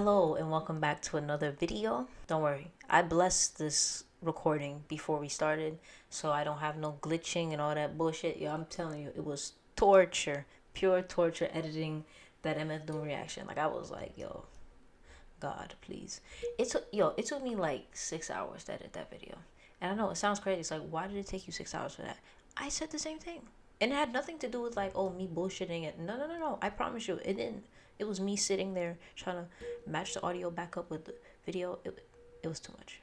Hello and welcome back to another video. Don't worry, I blessed this recording before we started so I don't have no glitching and all that bullshit. Yo, I'm telling you, it was torture, pure torture editing that MF Doom reaction. Like I was like, yo, God, please. It took me like 6 hours to edit that video. And I know it sounds crazy. It's like, why did it take you 6 hours for that? I said the same thing. And it had nothing to do with like, oh, me bullshitting it. No. I promise you, it didn't. It was me sitting there trying to match the audio back up with the video. It was too much.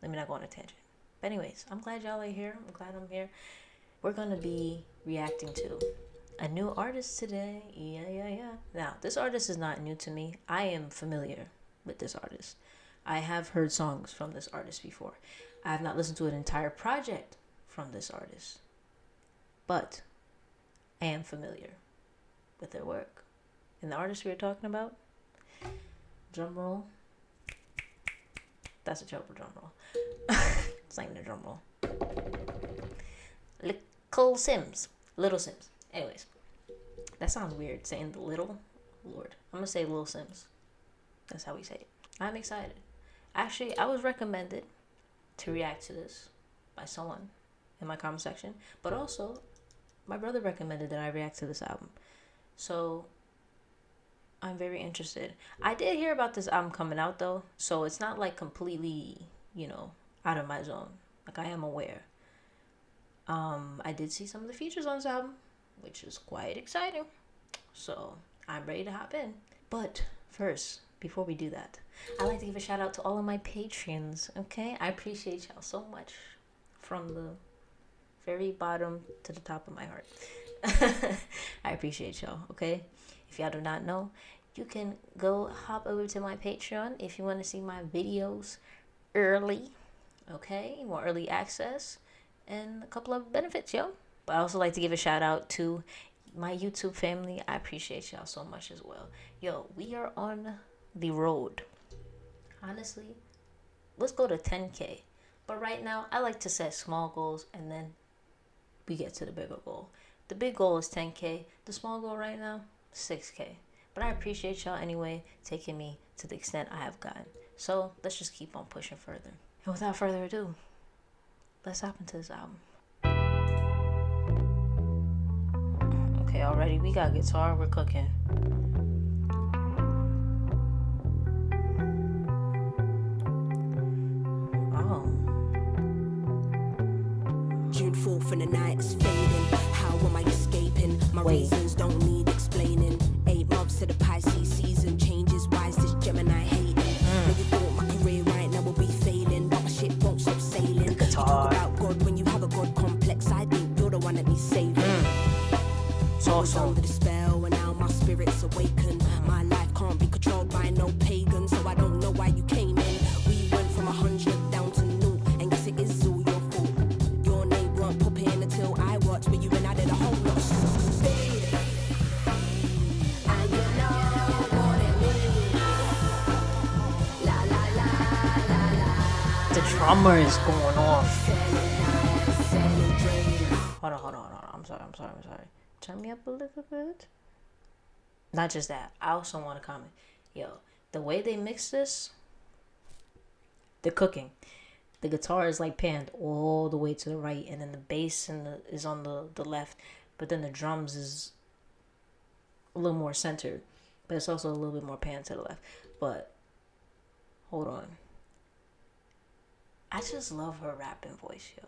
Let me not go on a tangent. But anyways, I'm glad y'all are here. I'm glad I'm here. We're going to be reacting to a new artist today. Yeah. Now, this artist is not new to me. I am familiar with this artist. I have heard songs from this artist before. I have not listened to an entire project from this artist. But I am familiar with their work. And the artist we were talking about, drum roll. That's a terrible drum roll. It's not even a drum roll. Little Simz. Anyways, that sounds weird saying the little. Lord, I'm gonna say Little Simz. That's how we say it. I'm excited. Actually, I was recommended to react to this by someone in my comment section, but also my brother recommended that I react to this album. So I'm very interested. I did hear about this album coming out though, so it's not like completely, out of my zone. Like I am aware. I did see some of the features on this album, which is quite exciting. So I'm ready to hop in. But first, before we do that, I'd like to give a shout out to all of my Patreons, okay? I appreciate y'all so much from the very bottom to the top of my heart. I appreciate y'all, okay? If y'all do not know, you can go hop over to my Patreon if you want to see my videos early, okay? More early access and a couple of benefits, yo. But I also like to give a shout out to my YouTube family. I appreciate y'all so much as well. Yo, we are on the road. Honestly, let's go to 10K. But right now, I like to set small goals and then we get to the bigger goal. The big goal is 10K. The small goal right now, 6K. But I appreciate y'all anyway, taking me to the extent I have gotten. So let's just keep on pushing further. And without further ado, let's hop into this album. Okay, already we got guitar, we're cooking. Oh. June 4th and the night is fading. How am I escaping? My reasons don't need explaining. 8 months to the Pisces season changes. Why is this Gemini hating? Maybe thought my career right now will be failing, but my ship won't stop sailing. You talk about God when you have a God complex. I think you're the one that needs saving. I was under the spell and now my spirit's awakened. My life can't be controlled by no pagan, so I don't know why you came in. We went from 100 down to 0, and guess it is all your fault. Your name weren't popping until I watched, but you and I did a whole lot of speed. And you know what it means. La la la la la. The drummer is going off. Hold on. I'm sorry. Turn me up a little bit. Not just that. I also want to comment. Yo, the way they mix this, the cooking. The guitar is like panned all the way to the right, and then the bass is on the left, but then the drums is a little more centered, but it's also a little bit more panned to the left. But hold on. I just love her rapping voice, yo.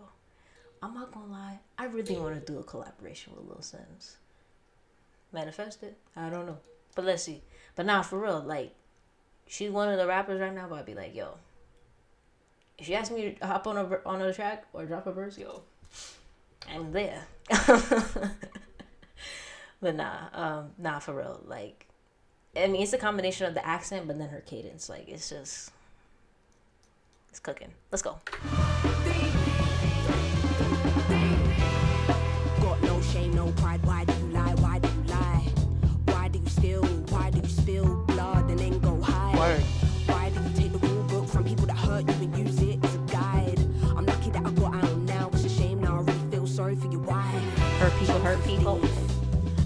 I'm not gonna lie, I really want to do a collaboration with Little Simz. Manifest it? I don't know. But let's see. But nah, for real, like, she's one of the rappers right now, but I'd be like, yo, if she asks me to hop on a track or drop a verse, yo, I'm there. But nah, for real. Like, I mean, it's a combination of the accent, but then her cadence. Like, it's cooking. Let's go. Got no shame, no pride. Why do you lie? Why do you lie? Why do you steal? Why do you spill blood and then go hide? Word. Why do you take the rule book from people that hurt you and use it as a guide? I'm lucky that I got out now. It's a shame now. I really feel sorry for you. Why? Hurt people.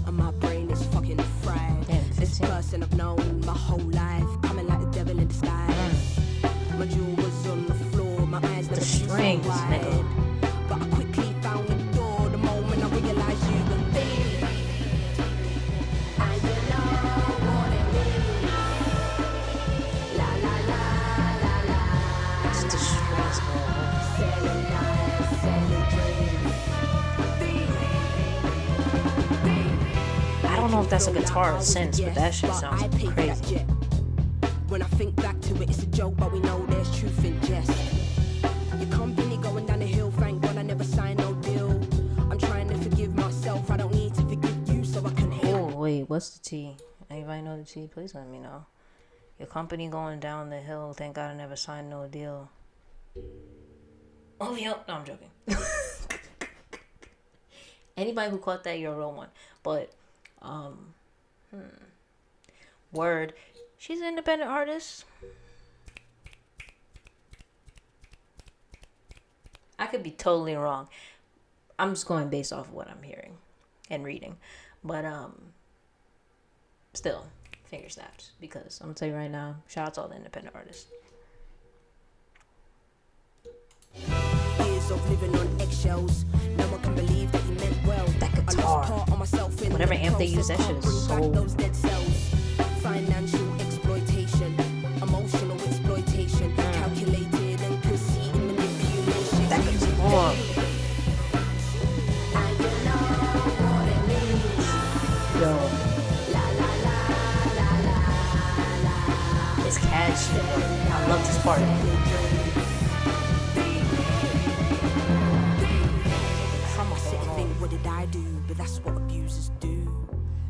And my brain is fucking fried. Damn, This person I've known my whole life, coming like on the floor. My eyes never strings, nigga. But I quickly found the door the moment I realized you were there. And you know what it means. La la la la la. It's the strings, bro. Selling lies, selling dreams. I don't know if that's a guitar or synth, but that shit sounds crazy. When I think back to it, it's a joke, but we know there's truth in jest. Your company going down the hill, thank God I never signed no deal. I'm trying to forgive myself, I don't need to forgive you, so I can heal. Oh, wait, what's the T? Anybody know the T? Please let me know. Your company going down the hill, thank God I never signed no deal. Oh, yep. No, I'm joking. Anybody who caught that, you're a real one. But, word. She's an independent artist. I could be totally wrong. I'm just going based off of what I'm hearing and reading. But still, finger snaps. Because I'm gonna tell you right now, shout out to all the independent artists. Years of living on eggshells. No one can believe that he meant well. That guitar. Whatever amp they use, that shit is so... Those dead cells. Financial exploitation, emotional exploitation, calculated and conceited manipulation. That guitar. And you know what it means. Yo. La la la la la la. It's catchy. I love this part. I sit and think, what did I do? But that's what abusers do.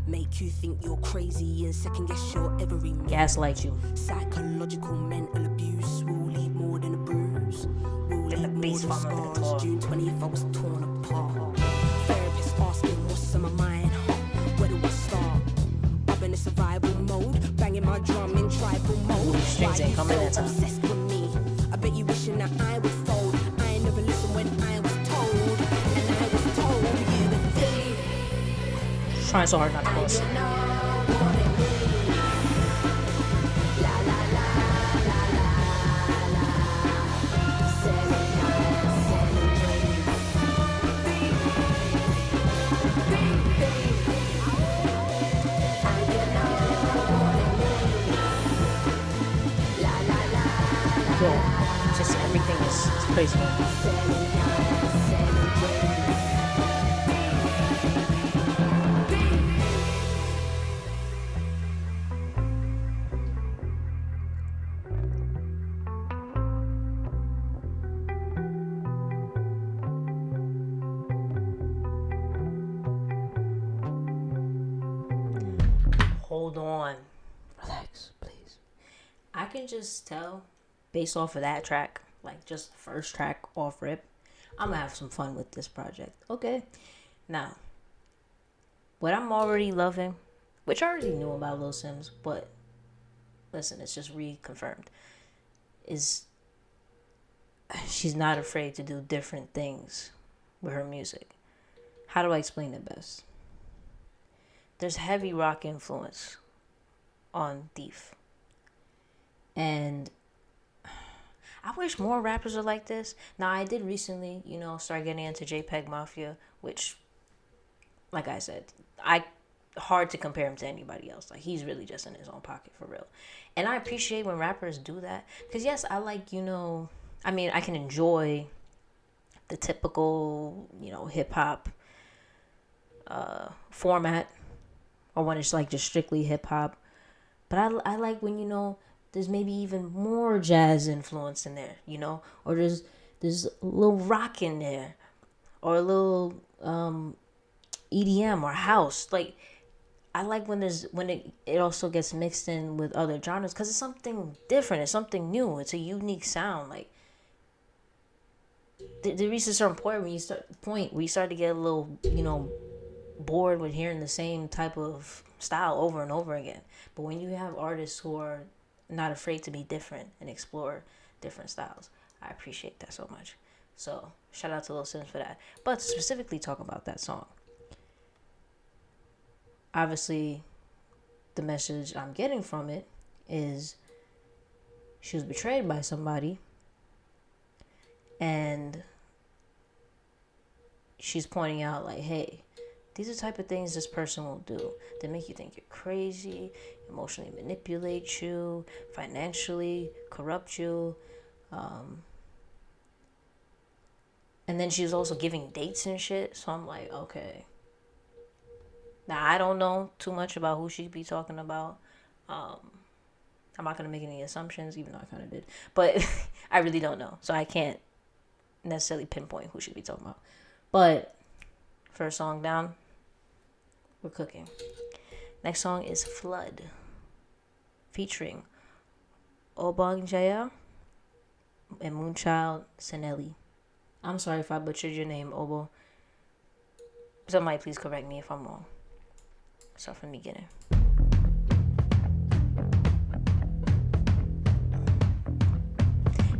Make you think you're crazy and second guess your every move. Gaslight you. Psychological mental abuse will leave more than a bruise. Will Let the leave bass more than fall on the scars. guitar. June 20th I was torn apart. Therapist asking what's on my mind. Where do I start? I'm in a survival mode, banging my drum in tribal mode. Ooh, strings Why ain't you coming so that time. obsessed with me? I bet you wishing that I would fold. I ain't never listened when I was told, and I was told you the thing. Trying so hard not to And close. you know what it means. La la la la la la. Selling lies, selling dreams. And you know what it means. La la la Yo, just everything is crazy. selling lies, selling dreams. Hold on. Relax, please. I can just tell, based off of that track, like just the first track off rip, I'm gonna have some fun with this project. Okay. Now, what I'm already loving, which I already knew about Little Simz, but listen, it's just reconfirmed, is she's not afraid to do different things with her music. How do I explain it best? There's heavy rock influence on Thief. And I wish more rappers are like this. Now, I did recently, start getting into JPEG Mafia, which, like I said, hard to compare him to anybody else. Like, he's really just in his own pocket, for real. And I appreciate when rappers do that. Because, yes, I like, I can enjoy the typical, hip-hop format, or when it's like just strictly hip-hop. But I like when, there's maybe even more jazz influence in there, or there's a little rock in there, or a little EDM or house. Like, I like when it also gets mixed in with other genres, because it's something different, it's something new, it's a unique sound. Like, there reaches a certain point where you start to get a little, bored with hearing the same type of style over and over again. But when you have artists who are not afraid to be different and explore different styles, I appreciate that so much. So shout out to Little Simz for that. But to specifically talk about that song, obviously the message I'm getting from it is she was betrayed by somebody, And she's pointing out, like, hey, these are the type of things this person will do. They make you think you're crazy, emotionally manipulate you, financially corrupt you. And then she was also giving dates and shit. So I'm like, okay. Now, I don't know too much about who she'd be talking about. I'm not going to make any assumptions, even though I kind of did. But I really don't know. So I can't necessarily pinpoint who she'd be talking about. But first song down, we're cooking. Next song is Flood, featuring Obang Jaya and Moonchild Senelli. I'm sorry if I butchered your name, Obo. Somebody please correct me if I'm wrong. Start from the beginning.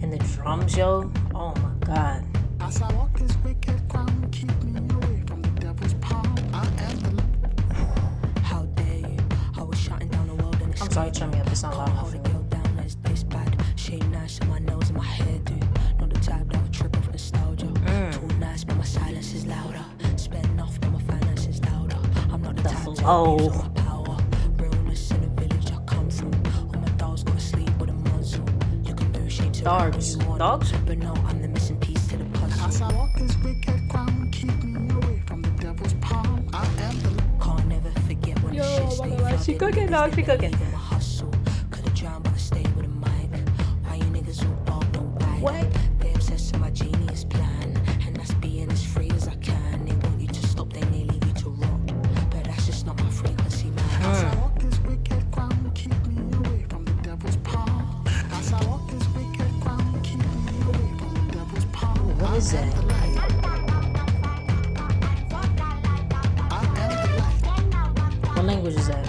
And the drums, yo. Oh my god. As I walk this wicked ground, keep me away from the devil's palm. I am the... How dare you? I was shutting down the world and I'm sorry, turn me up. It's not loud enough for me. down as this bad. Shade nice in my nose and my hairdo. Not the type that would trip off nostalgia. Too nice, but my silence is louder. Spend enough, but my finance is louder. I'm not the type to abuse all my power. Realness in the village I come from. All my dogs gotta sleep with a muzzle. You can do shit to Dogs. Dogs? But no, I'm the missing piece to the puzzle. As I walk this wicked ground, keep me away from the devil's palm. I am the... Can't never forget when the shit stay flooded. She cooking, dog. She cooking. Even my hustle. Could've drowned, but I stayed with a mic. Why you niggas all bald, no bite? What? They obsessed with my genius plan, and that's being as free as I can. They want you to stop, then they leave you to rot. But that's just not my frequency, man. As I walk this wicked ground, keep me away from the devil's palm. As I walk this wicked ground, keep me away from the devil's palm. What is that? What language is that?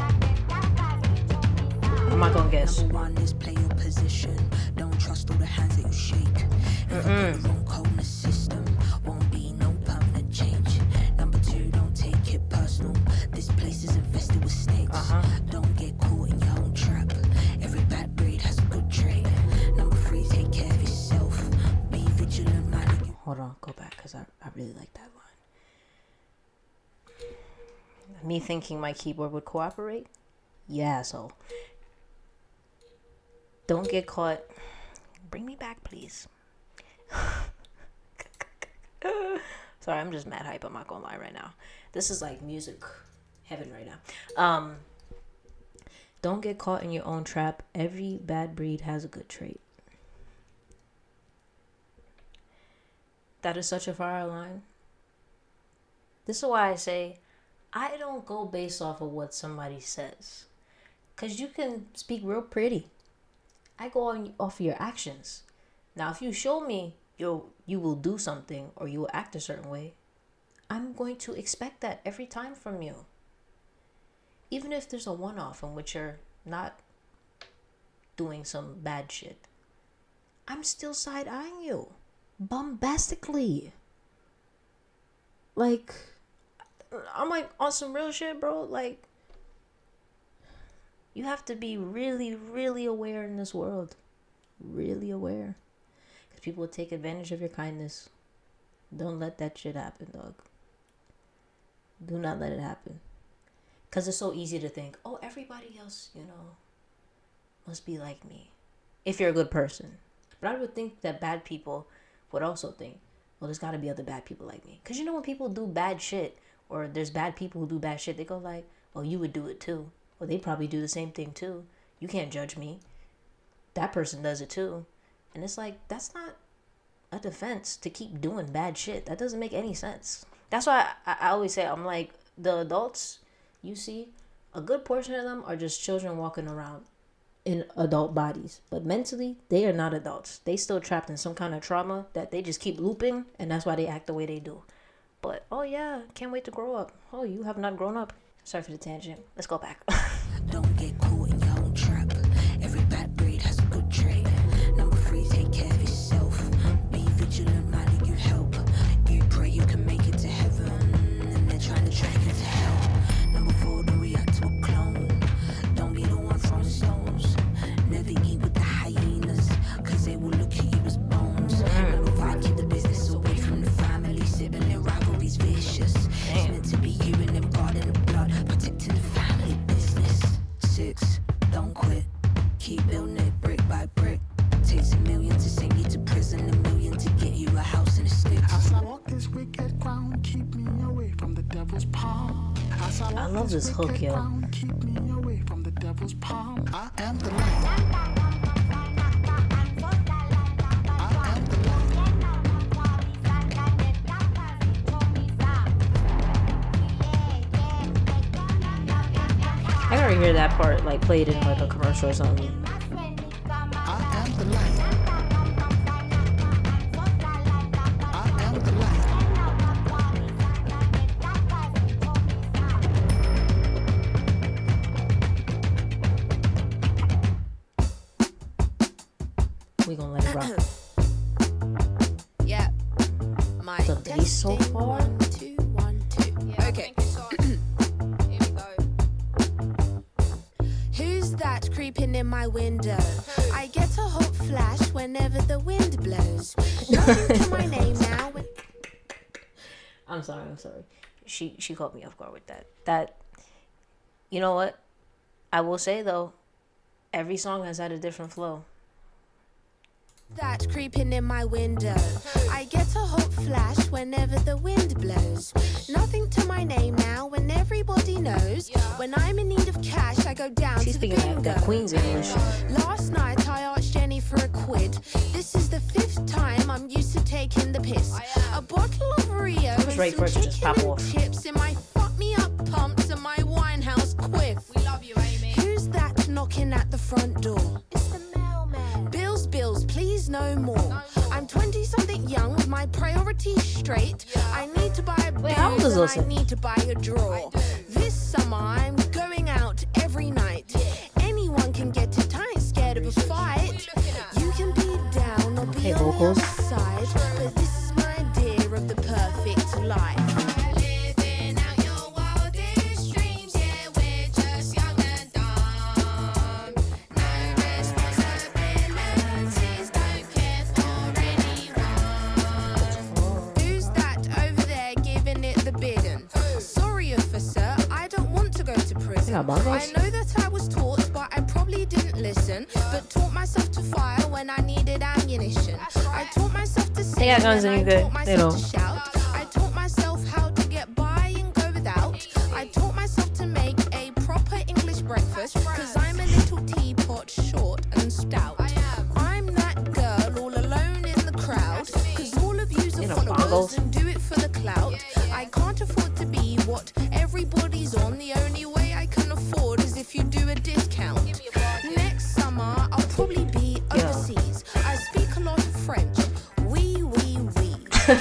I'm not gonna guess. Number one is play your position. Don't trust all the hands that you shake. If I put the wrong code in the system, won't be no permanent change. Number two, don't take it personal. This place is infested with snakes. Don't get caught in your own trap. Every bad breed has a good trait. Number three, take care of yourself. Be vigilant, man. Hold on, go back, because I really like that line. Me thinking my keyboard would cooperate? Yeah, so don't get caught. Bring me back, please. Sorry, I'm just mad hype. I'm not gonna lie right now. This is like music heaven right now. Don't get caught in your own trap. Every bad breed has a good trait. That is such a fire line. This is why I say I don't go based off of what somebody says. Because you can speak real pretty. I go off of your actions. Now, if you show me you will do something or you will act a certain way, I'm going to expect that every time from you. Even if there's a one-off in which you're not doing some bad shit, I'm still side-eyeing you. Bombastically. Like, I'm like on some real shit, bro. Like, you have to be really, really aware in this world. Really aware. Because people will take advantage of your kindness. Don't let that shit happen, dog. Do not let it happen. Because it's so easy to think, oh, everybody else, must be like me. If you're a good person. But I would think that bad people would also think, well, there's got to be other bad people like me. Because when people do bad shit, or there's bad people who do bad shit, they go like, oh, you would do it too. Well, they probably do the same thing too. You can't judge me. That person does it too. And it's like, that's not a defense to keep doing bad shit. That doesn't make any sense. That's why I always say, I'm like, the adults you see, a good portion of them are just children walking around in adult bodies. But mentally, they are not adults. They still trapped in some kind of trauma that they just keep looping, and that's why they act the way they do. But, oh yeah, can't wait to grow up. Oh, you have not grown up. Sorry for the tangent. Let's go back. Don't get caught in your own trap. Every bad breed has a good trait. Number three, take care of yourself. Be vigilant, man, and you help. You pray you can make it to heaven, and they're trying to track you to hell. Number four, don't react to a clone. Don't be the one throwing stones. Never eat with the hyenas, cause they will look at you as bones. Number five, keep the love this hook, yo. Keep me away from the devil's palm. I am the light. I am the I gotta hear that part like played in like a commercial or something. I am the light. I am the light. We gonna let it rock. Yeah. My The bass so testing, far. 1, 2, 1, 2. Okay. Here we go. Who's that creeping in my window? I get a hot flash whenever the wind blows. Nothing to my name now. I'm sorry. She caught me off guard with that. That, you know what? I will say though, every song has had a different flow. That creeping in my window. I get a hot flash whenever the wind blows. Nothing to my name now when everybody knows. When I'm in need of cash, I go down She's to the speaking bingo. that Queen's English. Last night I asked Jenny for a quid. This is the 5th time I'm used to taking the piss. A bottle of Rio and ready for some it to just chicken pop and off. chips in my fuck me up pumps and my Winehouse quiff. We love you, Amy. Who's that knocking at the front door? It's the mailman. Bills, please no more. I'm 20-something young with my priorities straight. I need to buy a Wait, how old is booze and I Lotus? need to buy a draw. This summer I'm going out every night. Anyone can get it, I ain't scared of a fight. You can be down or be Hey, on vocals. the other side, but this is my idea of the perfect life. Living out your wildest dreams, yeah, we're just young and dumb. No responsibilities, don't care for anyone. Who's that over there giving it the bidding? Sorry, officer, I don't want to go to prison. got bongos? I know that I was taught, but I probably didn't listen. But taught myself to fire when I needed ammunition. I taught myself to sing. They got guns and and I you taught good. They myself don't. to shout. I taught myself how to get by and go without. I taught myself to make a proper English breakfast. Cause I'm a little teapot, short and stout. I'm that girl all alone in the crowd. Cause all of yous are know, followers bongos. and do it for the clout. I can't afford to be what everybody's on. The only way I can afford is if you do a discount. Next summer I'll probably be overseas. I speak a lot of French. Oui. You're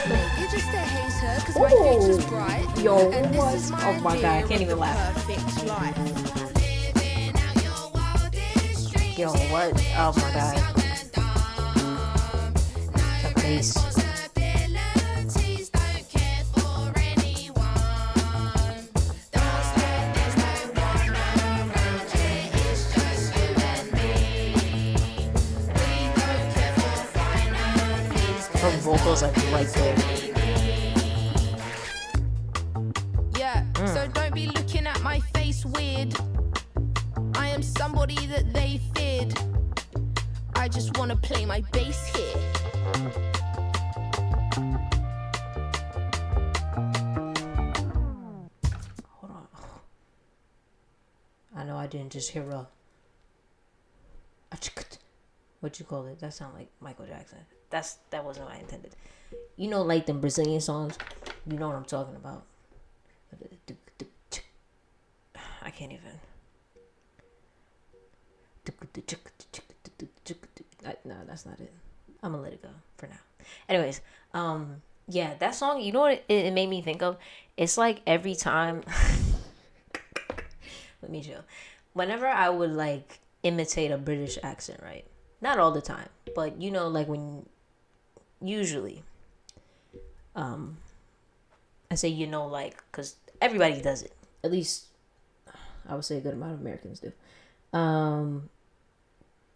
just a hater cause my future's bright. Yo, And this what? is my Oh my God, I idea can't of even the laugh. perfect life. Living out your wildest dreams, Yo, what? Oh my God. The bass. responsibilities, don't care for anyone. Don't sweat, there's no one around here, it's just you and me. We don't care for finances, Her vocals are right there. yeah, so don't be looking at my face weird. I am somebody that they feared. I just wanna play my bass here. Hold on. I know I didn't just hear a. What you call it? That sound like Michael Jackson. That wasn't what I intended. You know, like them Brazilian songs. You know what I'm talking about. I can't even. No, that's not it. I'm gonna let it go for now. Anyways, yeah, that song. You know what it made me think of? It's like every time. Let me chill. Whenever I would like imitate a British accent, right? Not all the time, but you know, like when usually, I say like because everybody does it. At least I would say a good amount of Americans do.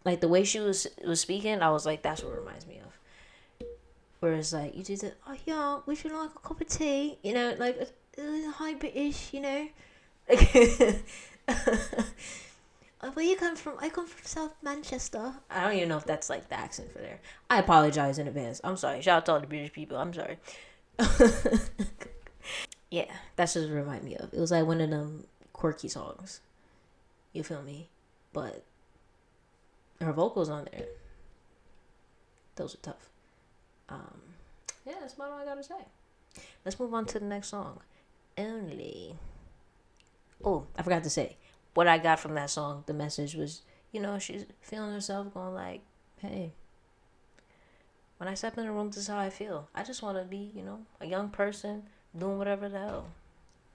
Like the way she was speaking, I was like, that's what it reminds me of. Whereas like you just oh yeah, would you like a cup of tea? You know, like hi British, you know. Where you come from? I come from South Manchester. I don't even know if that's like the accent for there. I apologize in advance. I'm sorry. Shout out to all the British people. I'm sorry. Yeah, that's just what it reminded me of. It was like one of them quirky songs. You feel me? But her vocals on there, those are tough. Yeah, that's about all I gotta say. Let's move on to the next song. Only. Oh, I forgot to say. What I got from that song, the message was, she's feeling herself, going like, hey, when I step in the room, this is how I feel. I just want to be, a young person doing whatever the hell.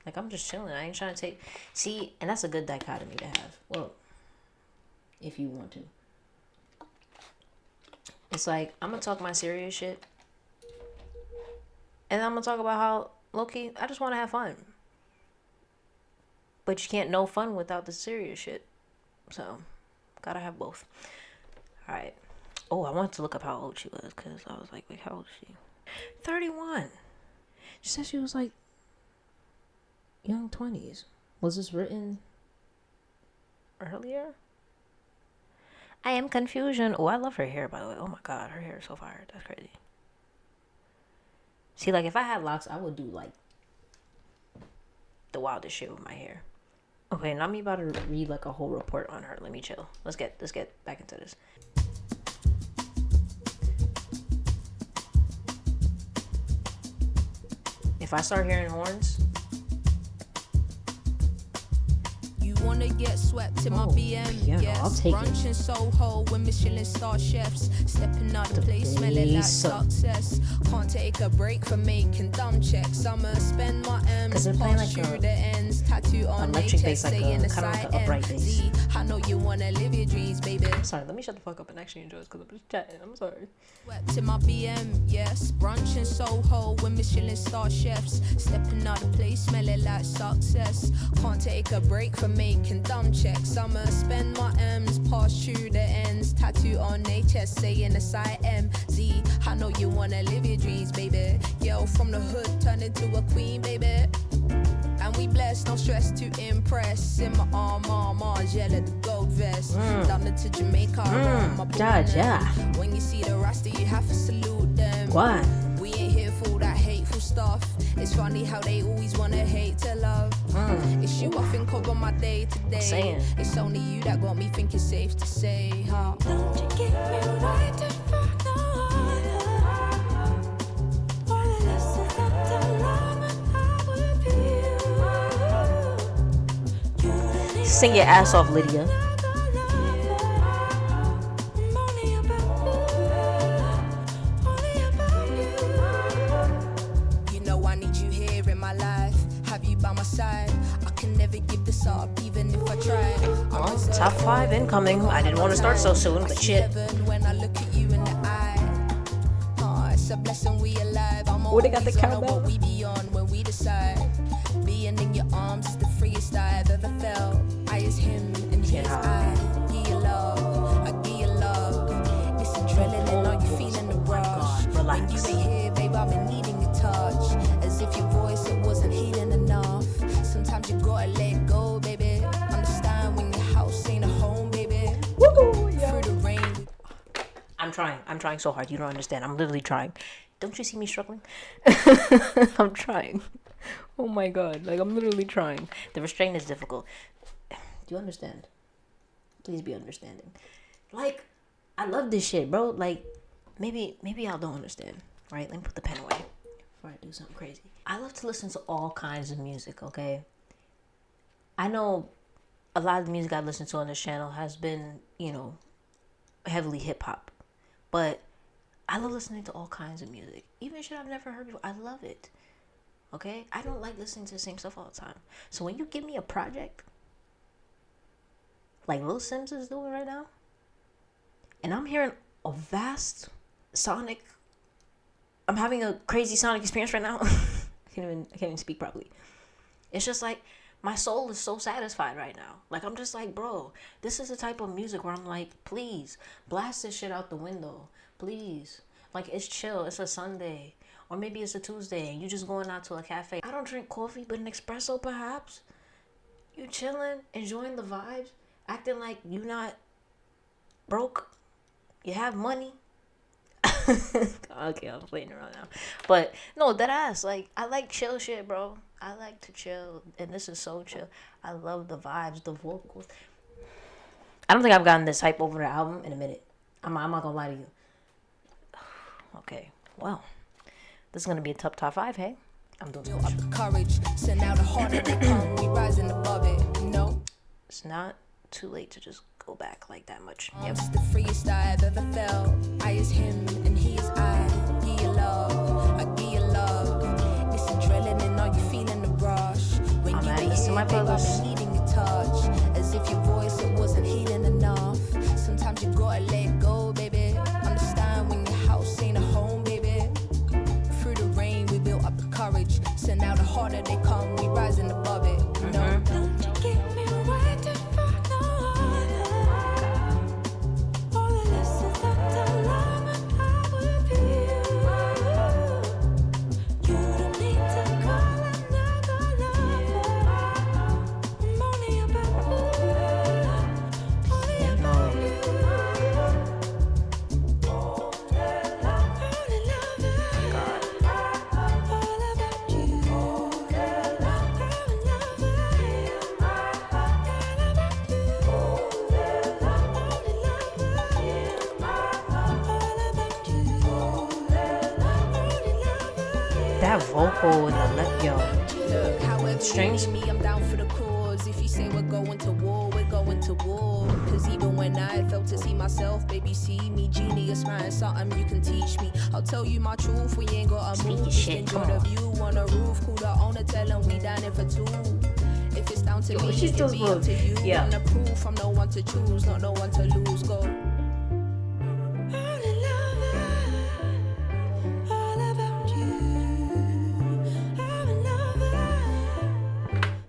Like, I'm just chilling. I ain't trying to take... See, and that's a good dichotomy to have. Well, if you want to. It's like, I'm going to talk my serious shit. And I'm going to talk about how, low-key, I just want to have fun. But you can't know fun without the serious shit. So, gotta have both. Alright. Oh, I wanted to look up how old she was. Because I was like, wait, how old is she? 31. She said she was like young 20s. Was this written earlier? I am confusion. Oh, I love her hair, by the way. Oh my god, her hair is so fire. That's crazy. See, like, if I had locks, I would do like the wildest shit with my hair. Okay, now I'm about to read like a whole report on her. Let me chill. Let's get back into this. If I start hearing horns, you wanna get swept in my BM, yeah, yes. I'll take Brunch it. in Soho with Michelin star chefs, stepping out the place, smelling like success. Can't take a break from making dumb checks. I'ma spend my M's, pass through the ends, tattoo on their chest, saying the side M. I know you wanna live your dreams, baby. Sorry, let me shut the fuck up and actually enjoy this because I'm just chatting. I'm sorry. Swept in my BM, yes. Brunch in Soho with Michelin star chefs, stepping out the place, smelling like success. Can't take a break from making dumb checks. I'ma spend my M's, pass through the ends, tattoo on their chest, saying the side M-Z. I know you wanna live your dreams, baby. Yo, from the hood, turn into a queen, baby. And we blessed, no stress to impress. In my arm, yellow, the gold vest. London to Jamaica, around my yeah. When you see the Rasta, you have to salute them. Why? We ain't here for that hateful stuff. It's funny how they always wanna hate to love. It's you I think of on my day to day. It's only you that got me thinking safe to say, huh? Don't you get me right to fuck no other. All the lessons that I learned when I'm with you. Sing your ass off, Lydia. Top 5 incoming. I didn't want to start so soon, but shit. Oh, they got the cowbell. Being in your arms is the freest I've ever felt. I is him and his eye. Give you love, I give you love. It's adrenaline, are you feeling the rush? When you ain't here, babe, I've been needing your touch. As if your voice, it wasn't healing enough. Sometimes you gotta let go, baby. Understand when your house ain't a home, baby. Woo, yeah. Through the rain. I'm trying so hard. You don't understand. I'm literally trying. Don't you see me struggling? I'm trying. Oh my god. Like, I'm literally trying. The restraint is difficult. Do you understand? Please be understanding. Like, I love this shit, bro. Like, maybe y'all don't understand. Right? Let me put the pen away before I do something crazy. I love to listen to all kinds of music, okay? I know a lot of the music I listen to on this channel has been, heavily hip-hop. But I love listening to all kinds of music. Even shit I've never heard before. I love it. Okay? I don't like listening to the same stuff all the time. So when you give me a project, like Little Simz is doing right now, and I'm hearing a vast sonic... I'm having a crazy sonic experience right now. I can't even speak properly. It's just like, my soul is so satisfied right now. Like, I'm just like, bro, this is the type of music where I'm like, please, blast this shit out the window. Please. Like, it's chill. It's a Sunday. Or maybe it's a Tuesday and you just going out to a cafe. I don't drink coffee, but an espresso perhaps. You chilling, enjoying the vibes, acting like you not broke. You have money. Okay, I'm playing around now. But no, that ass. Like, I like chill shit, bro. I like to chill, and this is so chill. I love the vibes, the vocals. I don't think I've gotten this hype over the album in a minute. I'm not gonna lie to you. Okay, well, this is gonna be a top 5, hey? I'm doing Build up the courage, send out a heart that come, we rising above it, no. It's not too late to just go back like that much. Yep. It's the freest I've ever felt. I is him and he is I. Give you love, I give you love. It's adrenaline, are you feeling the rush? When you adding were this to my here, babe, I've playlist. been needing your touch. As if your voice, it wasn't healing enough. Sometimes you gotta let go, baby. Understand when your house ain't a home, baby. Through the rain, we built up the courage. Send out a heart that they come, we rising above it. No, don't you give me waiting for no other. All the lessons that I learned, I will be you. You don't need to call another lover. I'm only about you. Only about you. Only That vocal in the left, yo. Look, however Strings. you need me, I'm down for the cause. If you say we're going to war, we're going to war. Cause even when I fail to see myself, baby, see me. Genius, man, something you can teach me. I'll tell you my truth, we ain't got to Speak move. your Just shit, enjoy come the on. view on the roof. Call the owner, tell him we down here for two. If it's down to Yo, me, she's it still can be up to smooth. you. Yeah. I'm the proof, I'm no one to choose, not no one to lose. Go.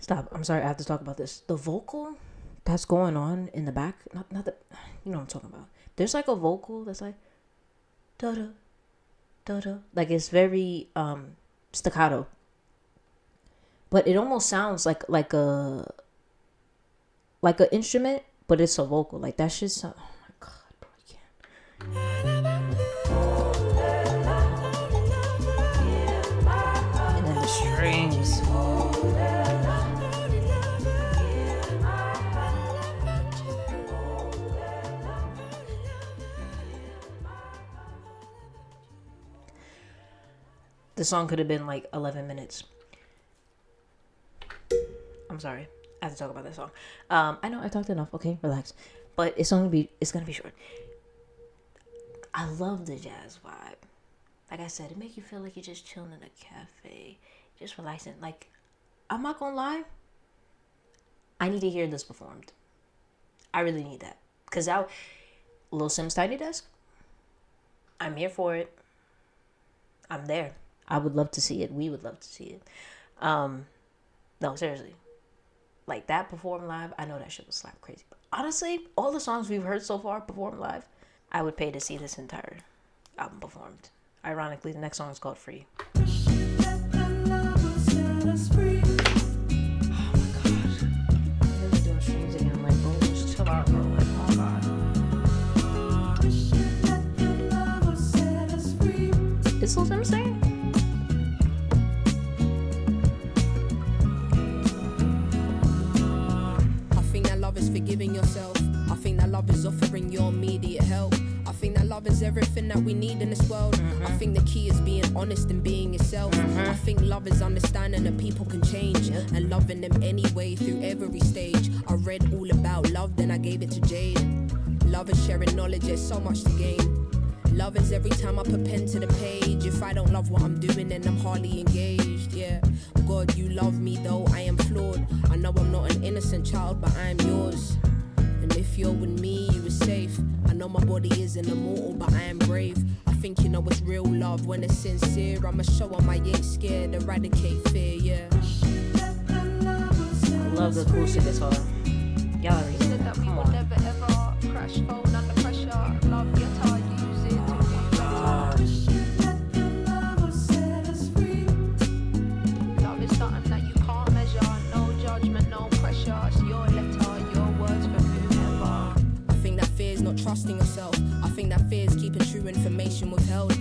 Stop. I'm sorry. I have to talk about this. The vocal that's going on in the back. Not the. You know what I'm talking about. There's like a vocal that's like, da da, da da. Like it's very staccato. But it almost sounds like a instrument, but it's a vocal. Like that shit sound. Oh my god, bro, I can't. And then the strings. The song could have been like 11 minutes. I'm sorry. I have to talk about that song. I know I talked enough. Okay, relax. But it's gonna be short. I love the jazz vibe. Like I said, it makes you feel like you're just chilling in a cafe, just relaxing. Like, I'm not gonna lie. I need to hear this performed. I really need that. Cause Little Simz Tiny Desk. I'm here for it. I'm there. I would love to see it. We would love to see it. No, seriously. Like that performed live, I know that shit was slap crazy. But honestly, all the songs we've heard so far performed live, I would pay to see this entire album performed. Ironically, the next song is called Free. Oh my god. I'm really doing strings again. Like, bro, just chill out, bro. Like, oh god. Is Lil Simz saying? Love is forgiving yourself. I think that love is offering your immediate help. I think that love is everything that we need in this world. I think the key is being honest and being yourself. I think love is understanding that people can change and loving them anyway through every stage. I read all about love, then I gave it to Jade. Love is sharing knowledge, there's so much to gain. Love is every time I put pen to the page. If I don't love what I'm doing, then I'm hardly engaged. Yeah, God, you love me though I am flawed. I know I'm not an innocent child, but I am yours. And if you're with me, you are safe. I know my body isn't immortal, but I am brave. I think you know it's real love when it's sincere. I'ma show 'em I ain't scared, eradicate fear, yeah. I love the acoustic guitar. Y'all already said that. Come on. Never ever crash phone under pressure. Love guitar, use it to do Love is something that you can't measure. No judgment, no pressure. It's your letter, your words for whoever. I think that fear is not trusting yourself. I think that fear is keeping true information withheld.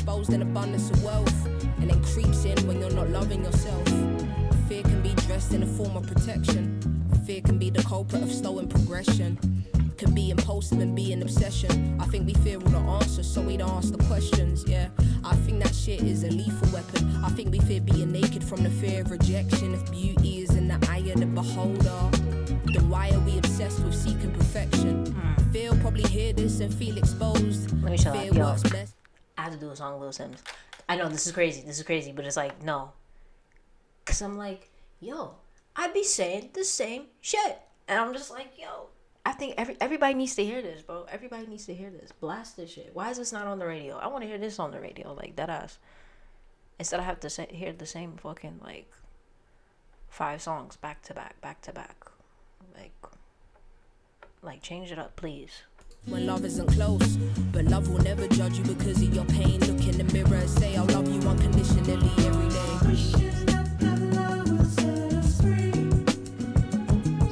exposed in abundance of wealth, and then creeps in when you're not loving yourself. Fear can be dressed in a form of protection. Fear can be the culprit of slowing progression. Can be impulsive and be an obsession. I think we fear all the answers, so we don't ask the questions, yeah. I think that shit is a lethal weapon. I think we fear being naked from the fear of rejection. If beauty is in the eye of the beholder, then why are we obsessed with seeking perfection? Fear will probably hear this and feel exposed. Let me shut Fear up, yo. works best. I have to do a song with Little Simz. I know this is crazy, but it's like, no. Cause I'm like, yo, I be saying the same shit. And I'm just like, yo, I think everybody needs to hear this, bro. Everybody needs to hear this. Blast this shit. Why is this not on the radio? I want to hear this on the radio, like that ass. Instead, I have to hear the same fucking like 5 songs back to back. Like change it up, please. When love isn't close, but love will never judge you because of your pain. Look in the mirror and say, I love you unconditionally every day.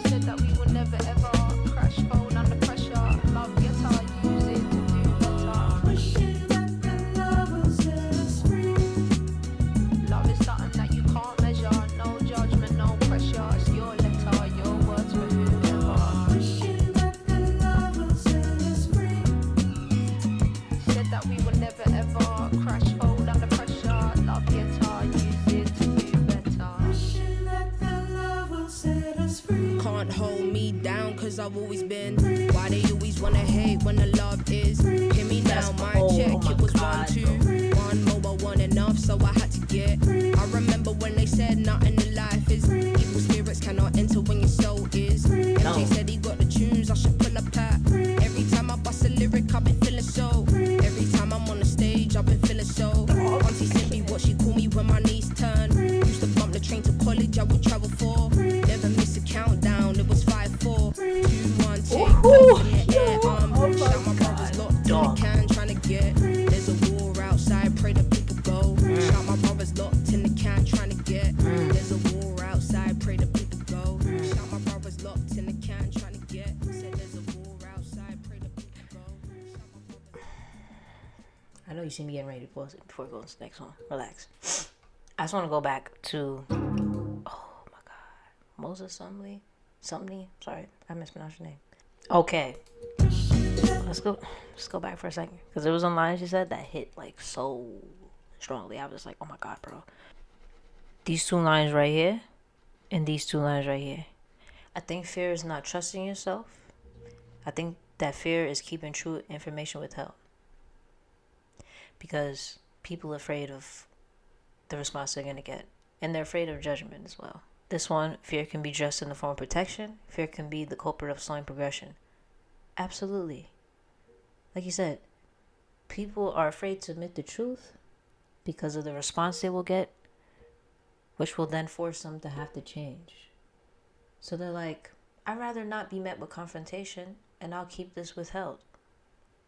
Said that we will never ever crash phone under pressure. Love guitar, use it to do better. Love is something that you can't measure. No judgment, no pressure. It's your letter, your words for whoever. Said that we will never ever crash phone under pressure. Love guitar, use it to do better. Can't hold me down cause I've always been. Why they always wanna hate when the love is? Hear me down, my check, it was God, 1, 2. One mobile, one enough, so I had to get. I remember when they said nothing in life is. Evil spirits cannot enter when your soul is. MJ said he got the tunes, I should pull up at. Every time I bust a lyric, I've been feeling so. Every time I'm on the stage, I've been feeling so. Auntie sent me what she called me when my knees turned. Used to bump the train to college, I would travel for. Never miss a countdown, it was 5, 4, 2, 1, take off in the air. Shout my brothers locked in the can, trying to get. There's a war outside, pray that people go. Shout my brothers locked in the can, trying to get. There's a war outside, pray that people go. Shout my brothers locked in the can, trying to get. Said there's a war outside, pray that people go. I know you see me getting ready to pause it before it goes to the next one. Relax. I just want to go back to, oh my God, Moses Sumley? Sorry, I mispronounced your name. Okay. Let's go back for a second. Because there was some lines you said that hit like so strongly. I was just like, oh my God, bro. These 2 lines right here and these 2 lines right here. I think fear is not trusting yourself. I think that fear is keeping true information withheld. Because people are afraid of the response they're going to get. And they're afraid of judgment as well. This one, fear can be dressed in the form of protection. Fear can be the culprit of slowing progression. Absolutely. Like you said, people are afraid to admit the truth because of the response they will get, which will then force them to have to change. So they're like, I'd rather not be met with confrontation and I'll keep this withheld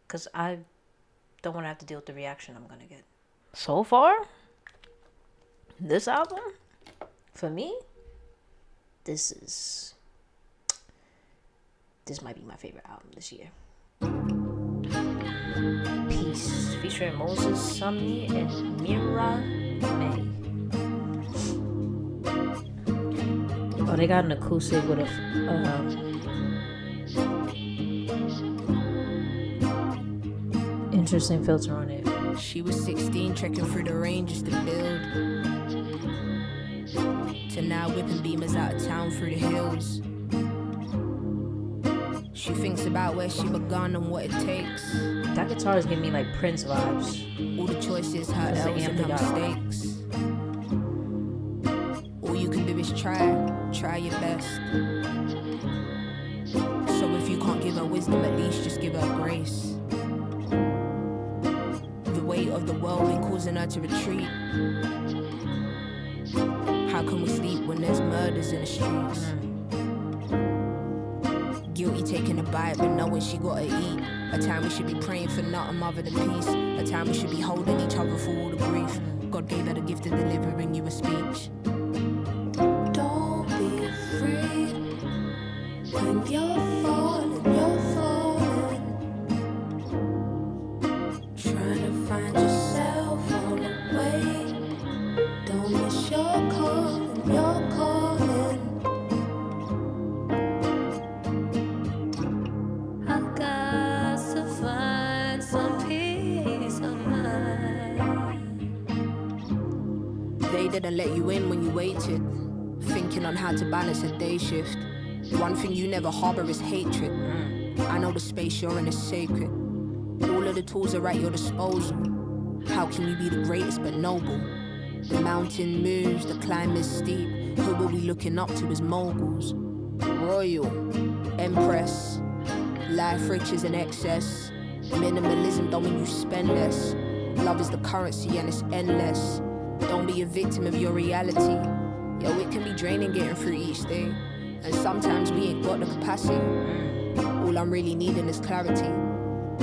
because I don't want to have to deal with the reaction I'm going to get. So far, this album, for me, this might be my favorite album this year. Peace, featuring Moses Sumney and Mira May. Oh, they got an acoustic with a interesting filter on it. She was 16, trekking through the rain just to build. To now whipping beamers out of town through the hills. She thinks about where she begun and what it takes. That guitar is giving me like Prince vibes. All the choices, her That's the L's and her amp they mistakes. All you can do is try your best. So if you can't give her wisdom, at least just give her grace. The weight of the world been causing her to retreat. How can we sleep when there's murders in the streets? Guilty taking a bite but knowing she gotta eat. A time we should be praying for nothing other than peace. A time we should be holding each other for all the grief. God gave her the gift of delivering you a speech. Don't be afraid when you're falling, Trying to find yourself They didn't let you in when you waited, thinking on how to balance a day shift. One thing you never harbor is hatred. I know the space you're in is sacred. All of the tools are at your disposal. How can you be the greatest but noble? The mountain moves, the climb is steep. Who are we looking up to as moguls? Royal, empress, life riches in excess. Minimalism don't mean you spend less. Love is the currency and it's endless. Don't be a victim of your reality. Yo, it can be draining getting through each day. And sometimes we ain't got the capacity. All I'm really needing is clarity.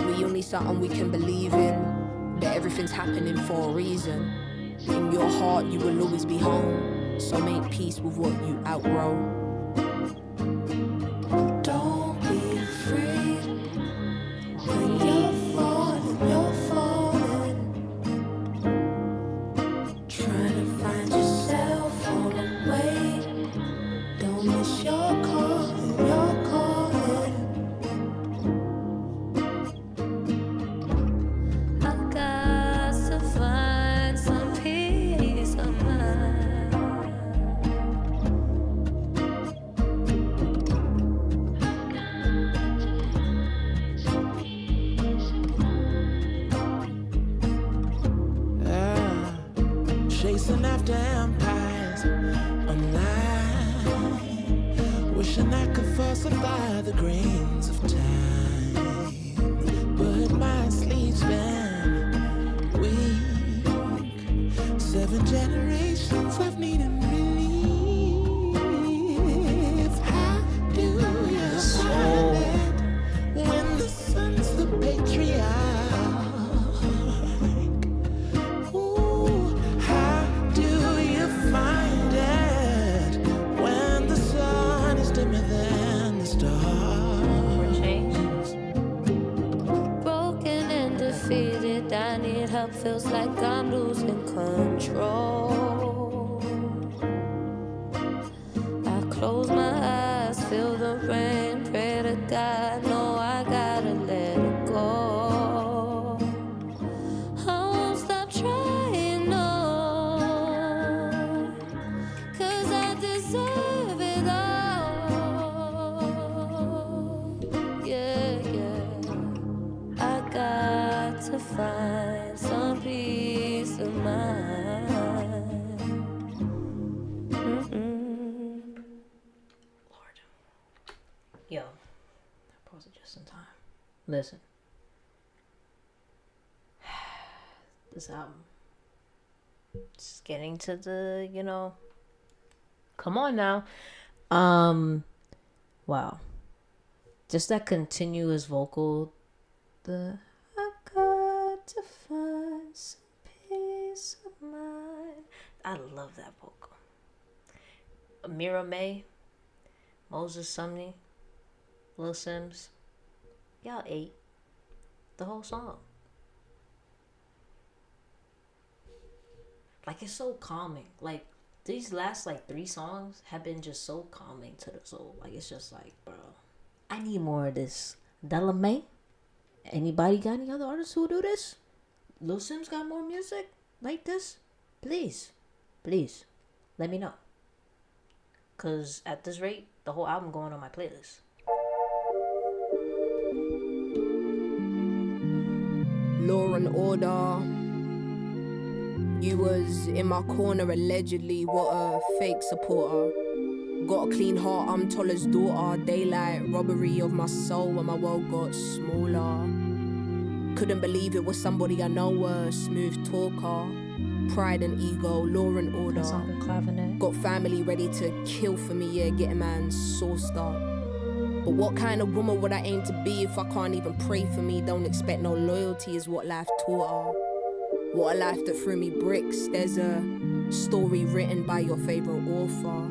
We all need something we can believe in. That everything's happening for a reason. In your heart you will always be home. So make peace with what you outgrow. Don't be afraid. When you're falling, you're falling. Trying to find yourself all the way. Don't miss your calling, your calling. I got to find some peace of mind. Chasing after empires online, wishing I could falsify the grains of time, but my sleep's been weak. 7 generations of needing relief. How do you find it when the sun's the patriarch? I need help, feels like I'm losing control. I close my eyes, feel the rain, pray to God, no, I gotta let it go. I won't stop trying, no, 'cause I deserve it all. Yeah, yeah, I got to find some peace of mind. Lord. Yo, I paused it just in time. Listen. This album. It's getting to the, come on now. Wow. Just that continuous vocal, I got to find some peace of mind. I love that vocal. Amira May, Moses Sumney, Little Simz, y'all ate the whole song. Like, it's so calming. Like, these last 3 songs have been just so calming to the soul. Like, it's just like, bro, I need more of this. Della May? Anybody got any other artists who do this? Lil Simz got more music like this? Please, let me know. 'Cause at this rate, the whole album going on my playlist. Law and order. You was in my corner allegedly. What a fake supporter. Got a clean heart, I'm Toller's daughter. Daylight, robbery of my soul when my world got smaller. Couldn't believe it was somebody I know, a smooth talker. Pride and ego, law and order. Got family ready to kill for me, yeah, get a man sauced up. But what kind of woman would I aim to be if I can't even pray for me? Don't expect no loyalty is what life taught her. What a life that threw me bricks. There's a story written by your favorite author.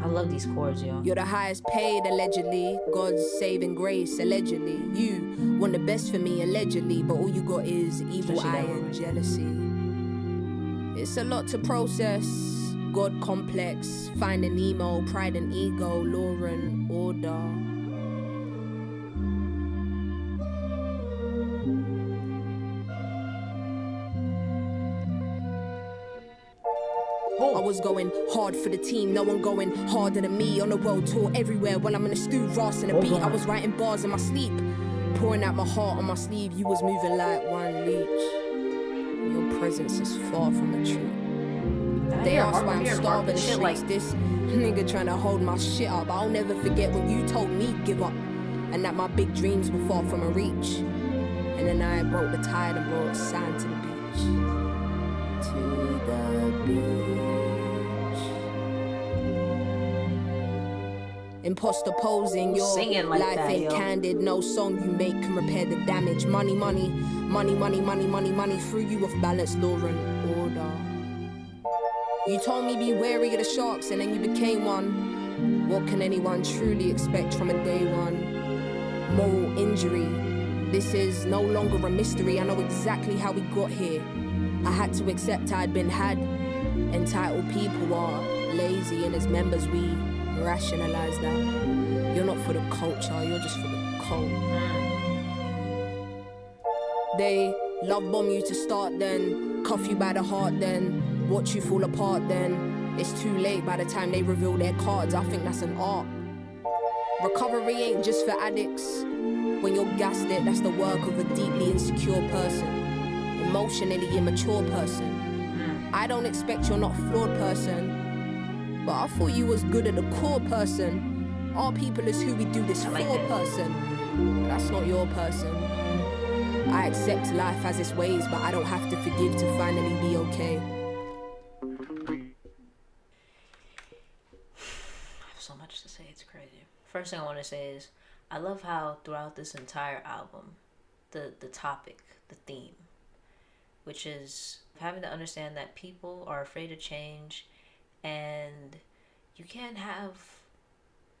I love these chords, yo. You're the highest paid, allegedly. God's saving grace, allegedly. You want the best for me, allegedly. But all you got is evil eye and jealousy. It's a lot to process. God complex, finding Nemo, pride and ego, law and order. I was going hard for the team, no one going harder than me. On a world tour everywhere when I'm in a stew, rassing a beat. I was writing bars in my sleep, pouring out my heart on my sleeve. You was moving like one leech. Your presence is far from a truth. They ask why I'm starving the streets. This nigga trying to hold my shit up. I'll never forget when you told me give up, and that my big dreams were far from a reach. And then I broke the tide and brought sand to the beach. To the beach. Imposter posing, your like life that, ain't candid. No song you make can repair the damage. Money, money, money, money, money, money, money. Threw you off balance, law and order. You told me be wary of the sharks, and then you became one. What can anyone truly expect from a day one? Moral injury. This is no longer a mystery. I know exactly how we got here. I had to accept I'd been had. Entitled people are lazy, and as members we rationalize that. You're not for the culture, you're just for the cult. They love bomb you to start, then cuff you by the heart, then watch you fall apart, then it's too late by the time they reveal their cards. I think that's an art. Recovery ain't just for addicts. When you're gaslit, that's the work of a deeply insecure person, emotionally immature person. I don't expect you're not a flawed person, but I thought you was good at the core person. Our people is who we do this for person. That's not your person. I accept life as its ways, but I don't have to forgive to finally be okay. I have so much to say, it's crazy. First thing I want to say is, I love how throughout this entire album, the topic, the theme, which is having to understand that people are afraid of change, and you can't have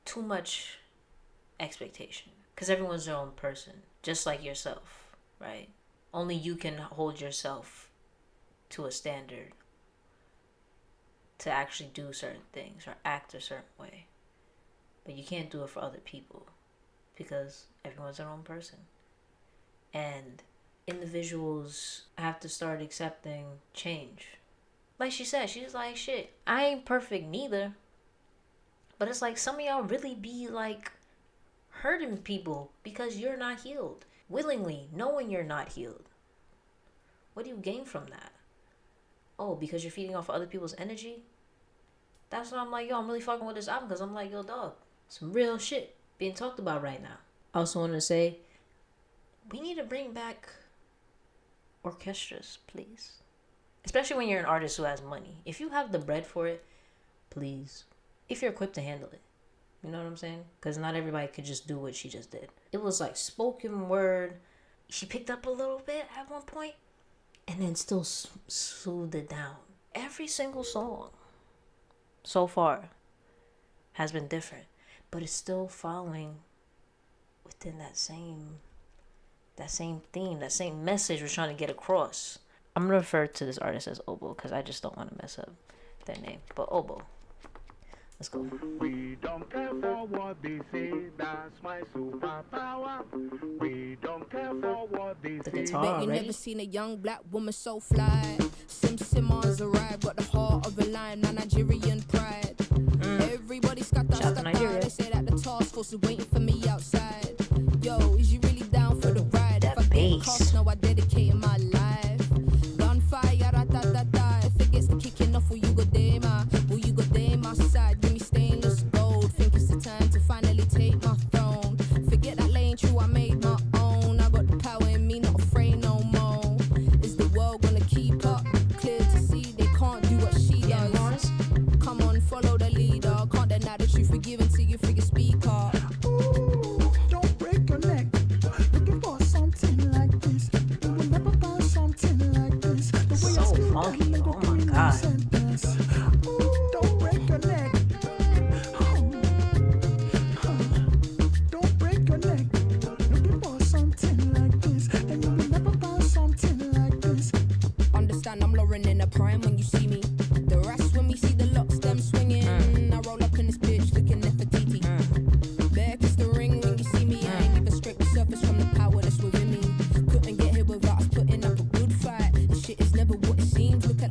too much expectation because everyone's their own person, just like yourself, right? Only you can hold yourself to a standard to actually do certain things or act a certain way, but you can't do it for other people because everyone's their own person. And individuals have to start accepting change. Like she said, she's like, shit, I ain't perfect neither. But it's like some of y'all really be like hurting people because you're not healed. Willingly, knowing you're not healed. What do you gain from that? Oh, because you're feeding off other people's energy? That's why I'm like, yo, I'm really fucking with this album because I'm like, yo, dog, some real shit being talked about right now. I also want to say, we need to bring back orchestras, please. Especially when you're an artist who has money. If you have the bread for it, please. If you're equipped to handle it. You know what I'm saying? Because not everybody could just do what she just did. It was like spoken word. She picked up a little bit at one point and then still smoothed it down. Every single song so far has been different, but it's still following within that same theme, that same message we're trying to get across. I'm going to refer to this artist as Oboe because I just don't want to mess up their name. But Oboe. Let's go. We don't care for what they say, that's my superpower. We don't care for what they The say. guitar Bet you already. never seen a young black woman so fly. Simmons arrived, got the heart of a lion, my Nigerian pride. Everybody's got Shout out to Nigeria. They say that the task force is waiting for me outside. Yo, is you really down for the ride? That if I bass. get cost, now I dedicated my life. Gunfire, ra-ta-ta-ta. If it gets the kicking off, will you go there, ma? Will you go there, my side? Give me stainless gold. Think it's the time to finally take my throne. Forget that lane true, I made my own. I got the power in me, not afraid no more. Is the world gonna keep up? Clear to see they can't do what she does. Come on, follow the leader. Can't deny the truth, forgive until you figure speak up. Ooh, don't break your neck. Looking for something like this. You will never find something like this. The way So I screw funky, down and go oh my through God. sentence. Ooh, don't break your neck. Don't break your neck. Looking for something like this. And you will never find something like this. Understand I'm Lauren in a prime when you see me. The rest when we see the locks, them swinging. I roll up in this bitch looking Nefertiti. Bear kiss the ring when you see me. I ain't even scrape the surface from the power that's within me. Couldn't get here without us putting up a good fight. This shit is never what it seems. Look at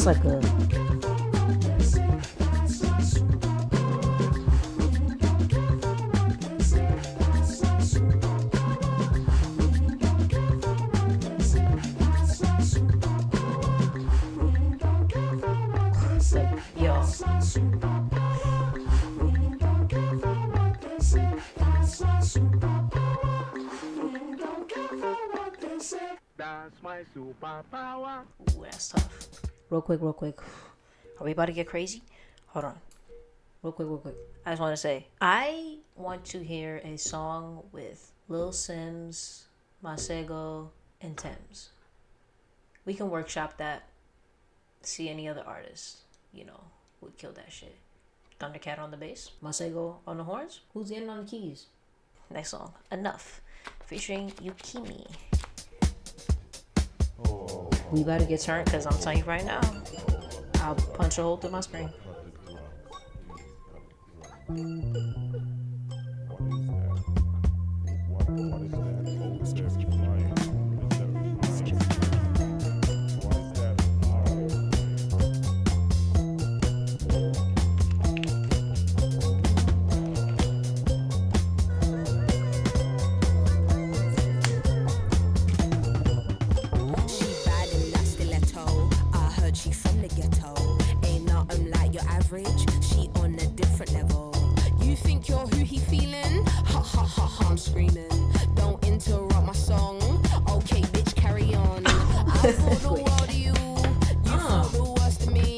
That's like a. Yo. That's my superpower. Ooh, that's tough. Real quick. Are we about to get crazy? Hold on. Real quick. I just want to say, I want to hear a song with Little Simz, Masego, and Thames. We can workshop that. See any other artists, would kill that shit. Thundercat on the bass, Masego on the horns. Who's in on the keys? Next song, Enough, featuring Yukimi. We about to get turned because I'm telling you right now, I'll punch a hole through my screen.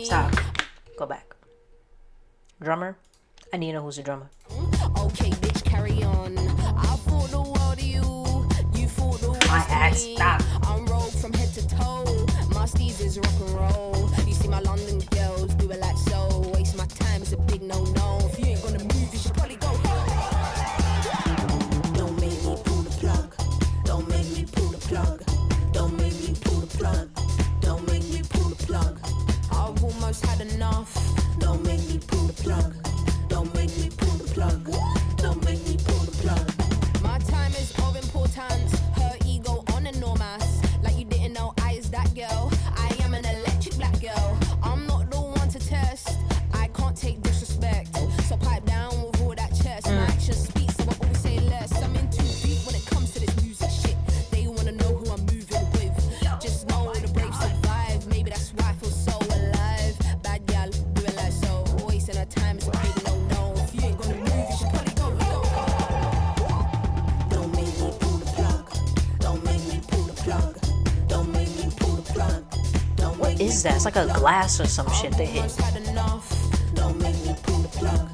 Stop. Go back. Drummer. I need to know who's the drummer. Okay, bitch, carry on. I thought the world of you. You thought the world My ass. Stop. I'm rolled from head to toe. My steez is rock and roll. You see my London girls do it like so. Waste my time is a big no-no. If you ain't gonna move, you should probably go home. Don't make me pull the plug. Don't make me pull the plug. Don't make me pull the plug. Don't make me pull the plug. I've almost had enough. Don't make me pull the plug. Don't make me pull the plug. Don't make me pull the plug. My time is of importance. Her ego on enormous. Like you didn't know I is that girl. I am an electric black girl. I'm not the one to test. I can't take disrespect. So pipe down with all that chest. My actions speak, so I always say less. I'm in too deep when it comes to this music shit. They wanna know who I'm moving with. Just know the brave survive. Maybe that's why I feel so alive. Bad gal, doing like so. Wasting her time is a big no-no. If you ain't gonna move, you should probably go. Don't make me pull the plug. Don't make me pull the plug. Don't make me pull the plug. Don't What is that? It's like a glass or some shit they hit. almost had enough. Don't make me pull the plug.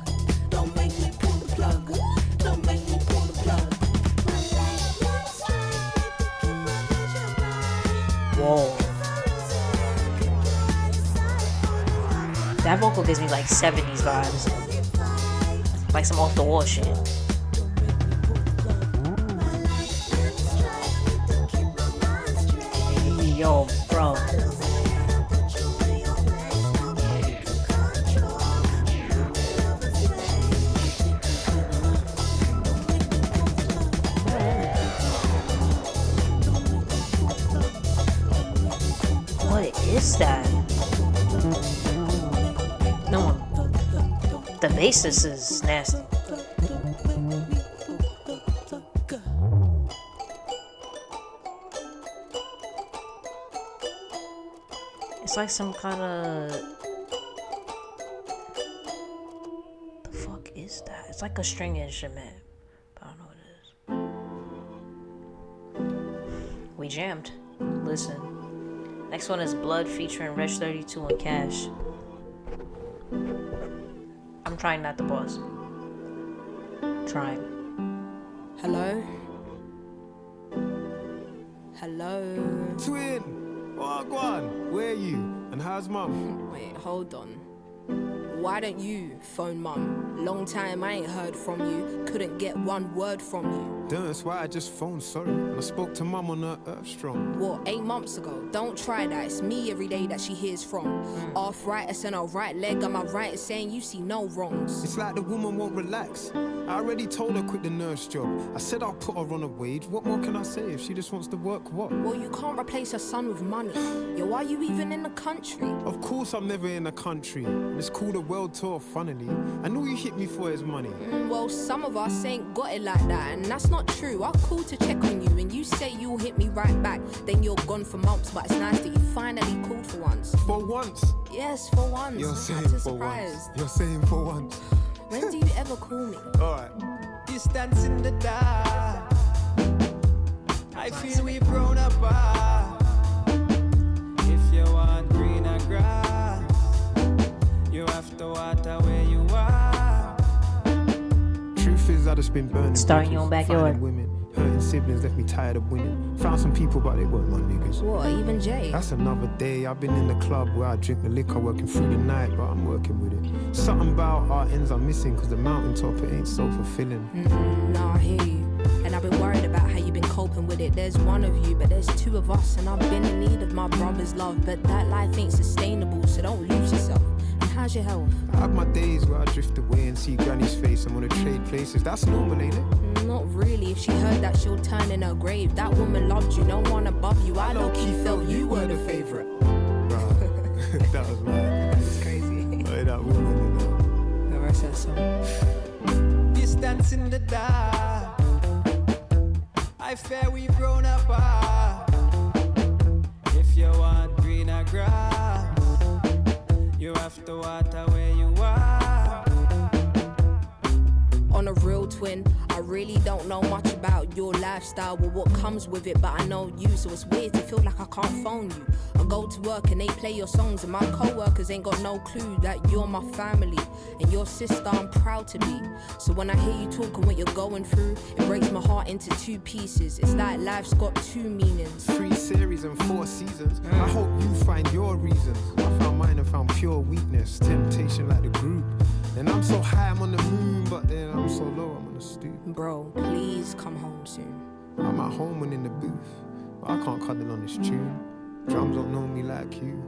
Don't make me pull the plug. Don't make me pull the plug. Whoa. That vocal gives me like 70s vibes. Like some off the wall shit. Yo, bro. What is that? No. The bassist is nasty. It's like some kind of... The fuck is that? It's like a string instrument. But I don't know what it is. We jammed. Listen. Next one is Blood featuring Reg 32 and Cash. I'm trying not to pause. Trying. Hello? Hello? Twin! Oh, go on. Where are you? And how's mum? Wait, hold on. Why don't you phone mum? Long time I ain't heard from you. Couldn't get one word from you. That's why I just phoned sorry. And I spoke to mum on her earth strong. What, 8 months ago? Don't try that. It's me every day that she hears from. Arthritis in her right leg, am I right in saying you see no wrongs? It's like the woman won't relax. I already told her quit the nurse job. I said I'll put her on a wage. What more can I say if she just wants to work? What? Well, you can't replace her son with money. Yo, are you even in the country? Of course I'm never in the country. It's called a world tour, funnily. And all you hit me for is money. Well, some of us ain't got it like that, and that's not true. I'll call to check on you, and you say you'll hit me right back. Then you're gone for months, but it's nice that you finally called for once. For once? Yes, for once. You're I'm saying not too for surprised. once. You're saying for once. When do you ever call me? Alright. Distance in the dark. I feel we've grown apart. If you want greener grass, you have to water where you are. Truth is, I just been burning. Starting your own bridges, backyard. finding women, hurting siblings left me tired of winning. Found some people, but they weren't my niggas. What, even Jay? That's another day. I've been in the club where I drink the liquor, working through the night, but I'm working with it. Something about our ends I'm missing, cause the mountaintop, it ain't so fulfilling. No, I hear you. And I've been worried about how you've been coping with it. There's one of you, but there's 2 of us. And I've been in need of my brother's love. But that life ain't sustainable, so don't lose yourself. And how's your health? I have my days where I drift away and see granny's face. I'm gonna trade places. That's normal, ain't it? Not really. If she heard that, she'll turn in her grave. That woman loved you, no one above you. I low-key felt you were the favorite. Bruh, that was mad. It's crazy. Hey, that woman, you know. The rest of the song. Distance in the dark. I fear we've grown apart. If you want greener grass, you have to water where you are. On a real twin, I really don't know much about your lifestyle or what comes with it, but I know you, so it's weird to feel like I can't phone you. I go to work and they play your songs, and my co-workers ain't got no clue that you're my family and your sister I'm proud to be. So when I hear you talking what you're going through, it breaks my heart into 2 pieces. It's like life's got 2 meanings. 3 series and 4 seasons. I hope you find your reasons. I found mine and found pure weakness, temptation like the group. And I'm so high, I'm on the moon, but then I'm so low, I'm on the stoop. Bro, please come home soon. I'm at home and in the booth, but I can't cuddle on this tune. Drums don't know me like you.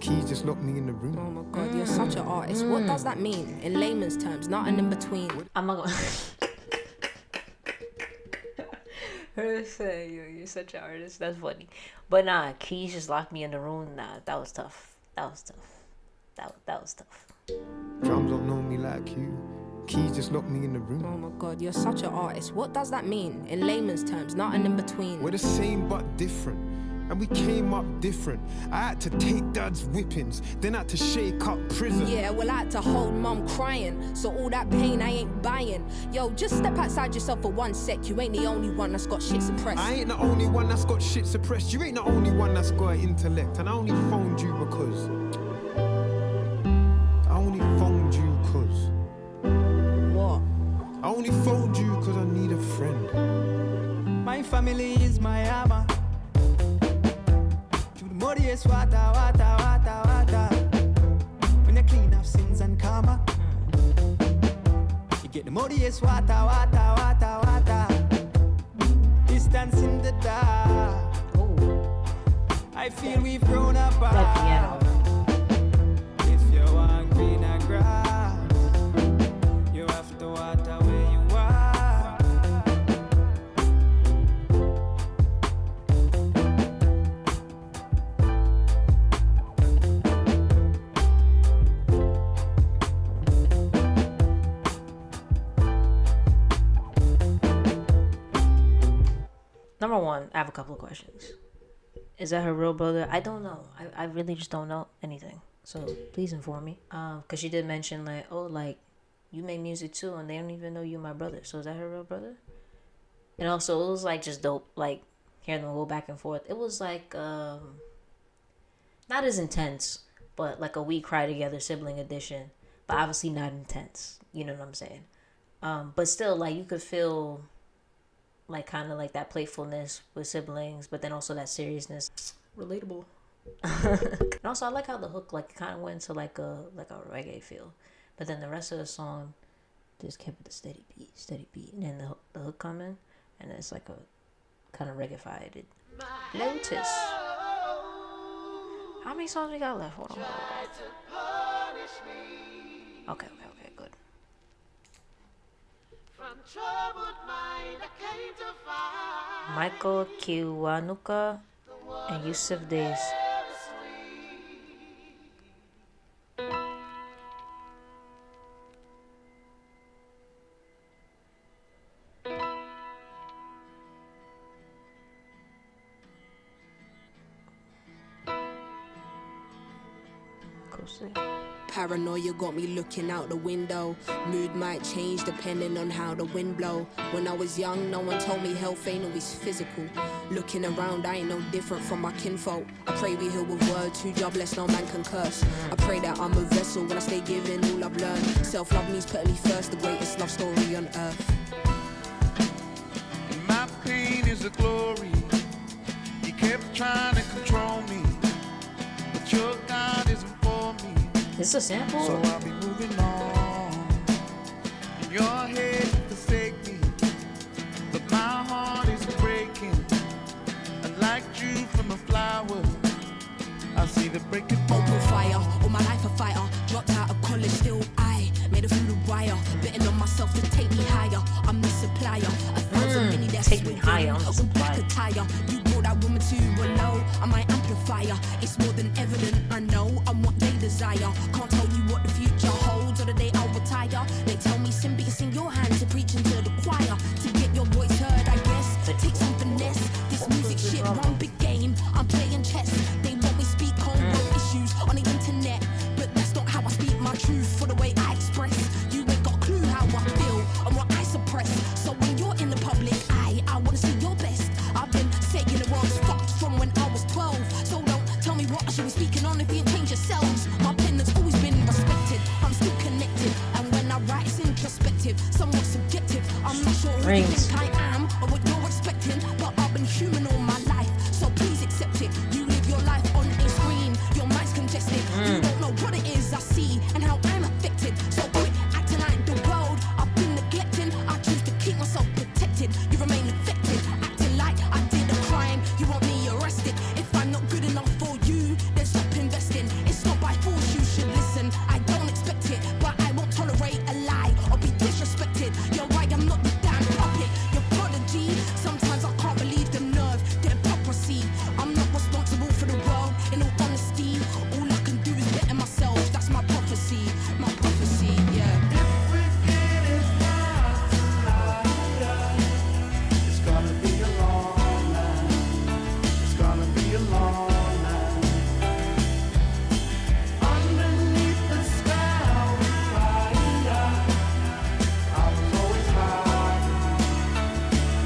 Keys just lock me in the Oh room. my god, you're such an artist. What does that mean? In layman's terms, nothing in between. I'm not gonna. Her say, you're such an artist. That's funny. But nah, Keys just locked me in the room. Nah, that was tough. That was tough. That was tough. Drums don't know me like you. Keys just lock me in the Oh room. my god, you're such an artist. What does that mean? In layman's terms, nothing in between. We're the same but different. And we came up different. I had to take dad's whippings, then had to shake up prison. Yeah, well, I had to hold mum crying, so all that pain I ain't buying. Yo, just step outside yourself for 1 sec. You ain't the only one that's got shit suppressed. I ain't the only one that's got shit suppressed. You ain't the only one that's got an intellect. And I only phoned you because What? I only phoned you because I need a friend. My family is my armor. To the muddiest water, water, water, water. When you clean up sins and karma, you get the muddiest water, water, water, water. Distance in the dark. Ooh, I feel we've grown that apart. piano. If you want greener grass, you have to water where you are. Number 1, I have a couple of questions. Is that her real brother? I don't know. I really just don't know anything. So please inform me. Cause she did mention like, oh, like you make music too, and they don't even know you're my brother. So is that her real brother? And also, it was like just dope, like hearing them go back and forth. It was like not as intense, but like a We Cry Together sibling edition, but obviously not intense. You know what I'm saying? But still, like you could feel like kind of like that playfulness with siblings, but then also that seriousness. Relatable. And also, I like how the hook like kind of went to like a reggae feel, but then the rest of the song just kept it a steady beat, and then the hook come in. and it's like a kind of reggae-fied. Lotus. How many songs we got left? Hold on. Okay, good. Michael Kiwanuka and Yusuf Days. Paranoia got me looking out the window. Mood might change depending on how the wind blow. When I was young, no one told me health ain't always physical. Looking around, I ain't no different from my kinfolk. I pray we heal with words, too jobless, no man can curse. I pray that I'm a vessel when I stay giving all I've learned. Self-love means putting me first, the greatest love story on earth. My pain is a glory. You kept trying to control me, but your God isn't for me. This is a sample? So I'll be moving on. In your head you forsake me, but my heart is breaking. Unlike you from a flower, I see the breaking point. Open fire, all my life a fighter. Dropped out of college, still I made it through the wire. Betting on myself to take me higher. I'm the supplier. 1,000 mini that's take me higher. I'm the supplier. Tire. You brought that woman to a low. I'm my amplifier. It's more than evident. I know I'm what they desire. Can't tell you what the future holds or the day I'll retire. They tell me sin, but it's in your hands to preach into the choir. To get your voice heard, I guess. Take some finesse. This music shit, one big game. I'm playing chess. They want me speak on world issues on the internet, but that's not how I speak my truth. For the way I express, you ain't got a clue how I feel and what I suppress. So when you're in the public eye, I wanna see your best. I've been saying the world's fucked from when I was 12. So don't tell me what I should be speaking on if you ain't changed yourselves. My pen has always been respected. I'm still connected, and when I write, it's introspective, somewhat subjective. I'm not sure who you think I am or what you're expecting, but I've been human all my life. So please accept it. You live your life on a screen. Your mind's congested. You don't know what it is I see and how I'm affected. So quit acting like the world I've been neglecting. I choose to keep myself protected. You remain affected, acting like I did a crime. You want me arrested. If I'm not good enough for you, then stop investing. It's not by force, you should listen. I don't expect it, but I won't tolerate a lie or be disrespected. You're right, I'm not the damn puppet. You're prodigy. Sometimes I can't believe the nerve, the hypocrisy. I'm not responsible for the world, in all honesty. All I can do is better myself. That's my prophecy, yeah. It's gonna be a long night. It's gonna be a long night. Underneath the sky with fire, I was always hiding.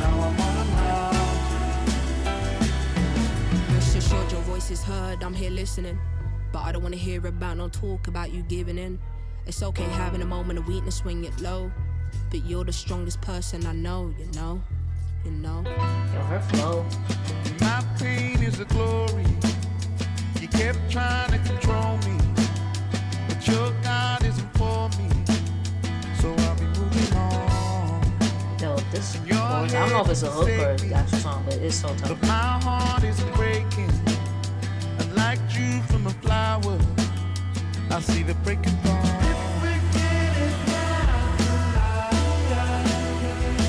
Now I'm on a mountain. Rest assured your voice is heard, I'm here listening. But I don't wanna hear about no talk about you giving in. It's okay having a moment of weakness when you're low, but you're the strongest person I know, you know. Yo, her flow. My pain is a glory. You kept trying to control me, but your God isn't for me. So I'll be moving on. Yo, this chorus, I don't know if it's a hook or the actual song, but it's so tough. But my heart is breaking. Unlike you from a flower, I see the breaking point.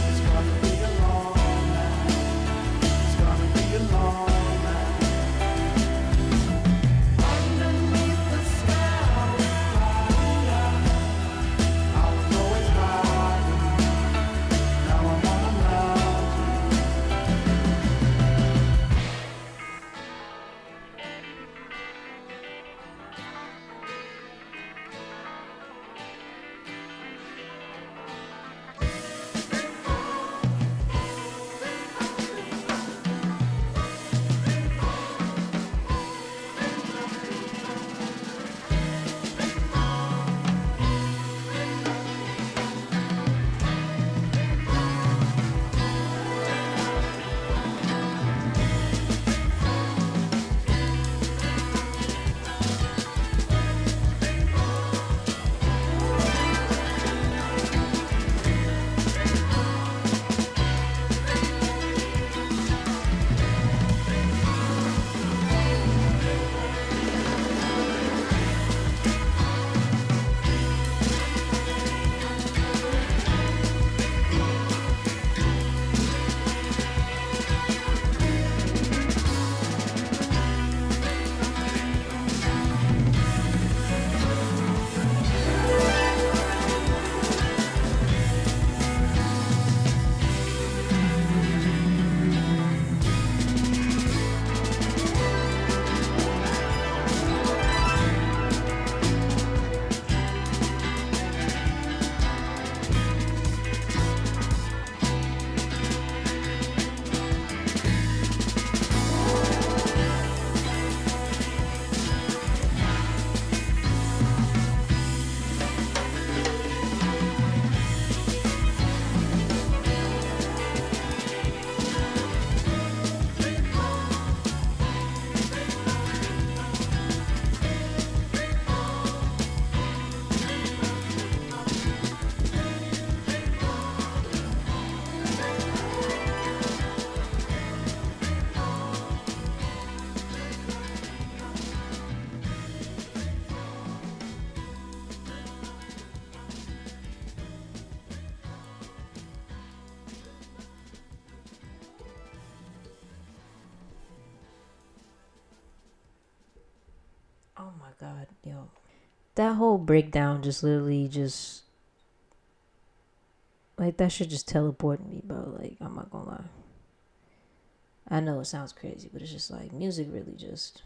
It's gonna be a long night. It's gonna be a long night. Underneath the sky with fire, I was always hiding. Now I'm on a mountain. Oh my god, yo. That whole breakdown just literally just like that should just teleport me, bro. Like, I'm not gonna lie. I know it sounds crazy, but it's just like music really just,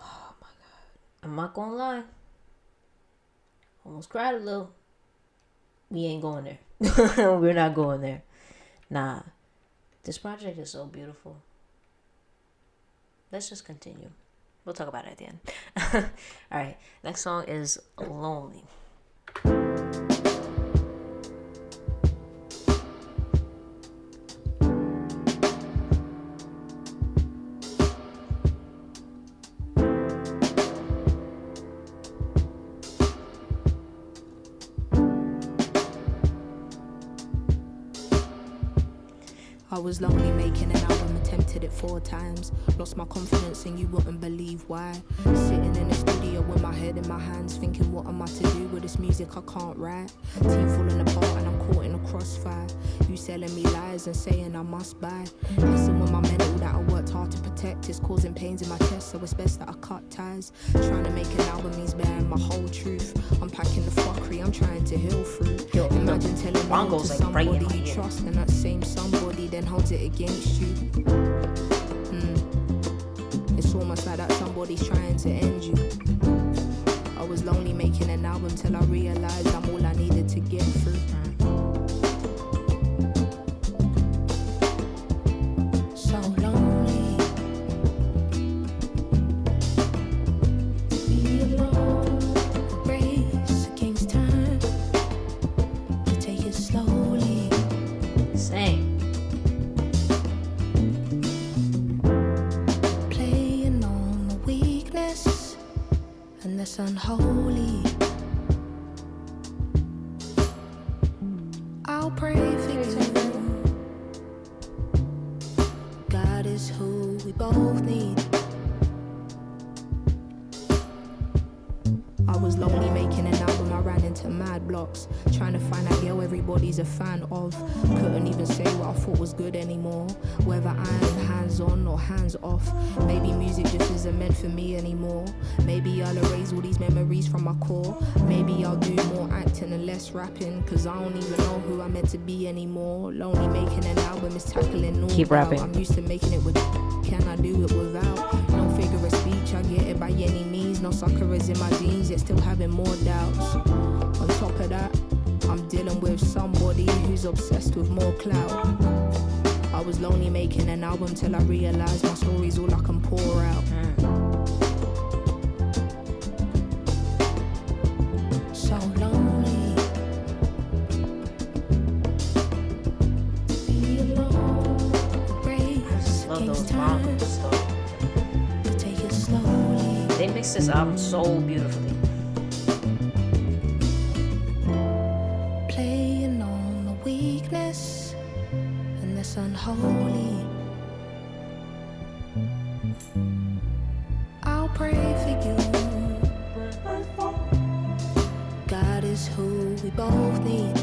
oh my god. I'm not gonna lie. Almost cried a little. We ain't going there. We're not going there. Nah. This project is so beautiful. Let's just continue. We'll talk about it at the end. Alright. Next song is Lonely. I was lonely making an album, attempted it 4 times. Lost my confidence and you wouldn't believe why. Sitting in the studio with my head in my hands, thinking what am I to do with this music I can't write. Team falling apart and I'm caught in a crossfire. You selling me lies and saying I must buy. Listen with my mental that I worked hard to protect is causing pains in my chest, so it's best that I cut ties. Trying to make an album means bearing my whole truth. Unpacking the fuckery I'm trying to heal through. Imagine telling me to somebody you trust, and that same somebody then holds it against you. It's almost like that somebody's trying to end you. I was lonely making an album till I realized I'm all I needed to get through. So lonely. Be alone. Race against time. To take it slowly. Same. And that's unholy. I'll pray for you. God is who we both need. I was lonely making an album, I ran into mad blocks. Trying to find that girl everybody's a fan of. Couldn't even say what I thought was good anymore. Whether I'm hands on or hands off. Maybe music just isn't meant for me anymore. Maybe I'll erase all these memories from my core. Maybe I'll do more acting and less rapping, cause I don't even know who I'm meant to be anymore. Lonely making an album is tackling all. Keep rapping. I'm used to making it with. Can I do it without? No figure of speech, I get it by any means. No suckers in my jeans, yet still having more doubts. On top of that, I'm dealing with somebody who's obsessed with more clout. I was lonely making an album till I realized my story's all I can pour out. So lonely. Be alone. Race against time. Take it slowly. They mix this album so beautifully. Playing on the weakness, and that's unholy. I'll pray for you. God is who we both need.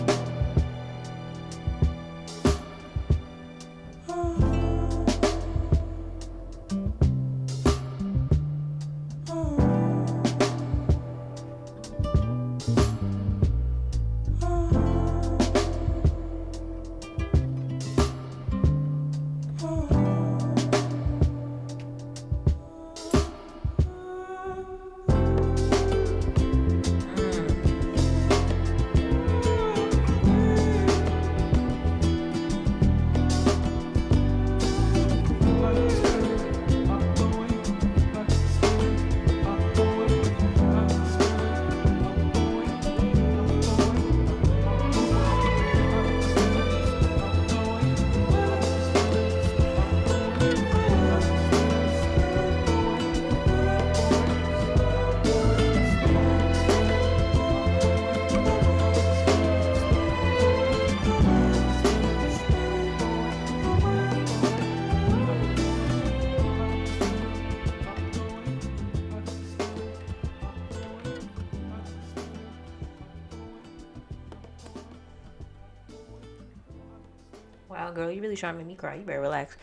Wow, girl, you really trying to make me cry. You better relax.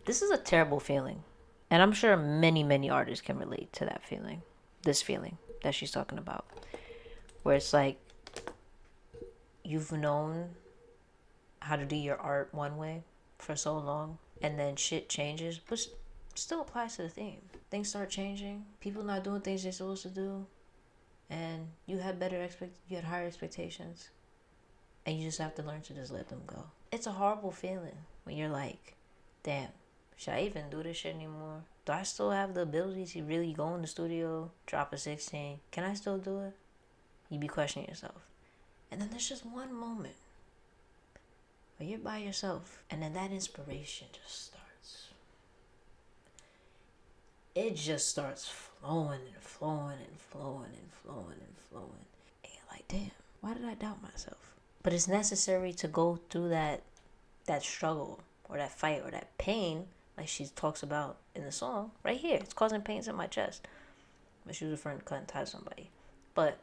This is a terrible feeling. And I'm sure many artists can relate to that feeling, this feeling that she's talking about, where it's like you've known how to do your art one way for so long, and then shit changes, but still applies to the theme. Things start changing, people not doing things they're supposed to do, and you had higher expectations, and you just have to learn to just let them go. It's a horrible feeling when you're like, damn, should I even do this shit anymore? Do I still have the ability to really go in the studio, drop a 16? Can I still do it? You be questioning yourself. And then there's just one moment where you're by yourself, and then that inspiration just starts. It just starts flowing and flowing and flowing and flowing and flowing. And you're like, damn, why did I doubt myself? But it's necessary to go through that struggle or that fight or that pain, like she talks about in the song right here. It's causing pains in my chest. But she was referring to cutting ties with somebody. But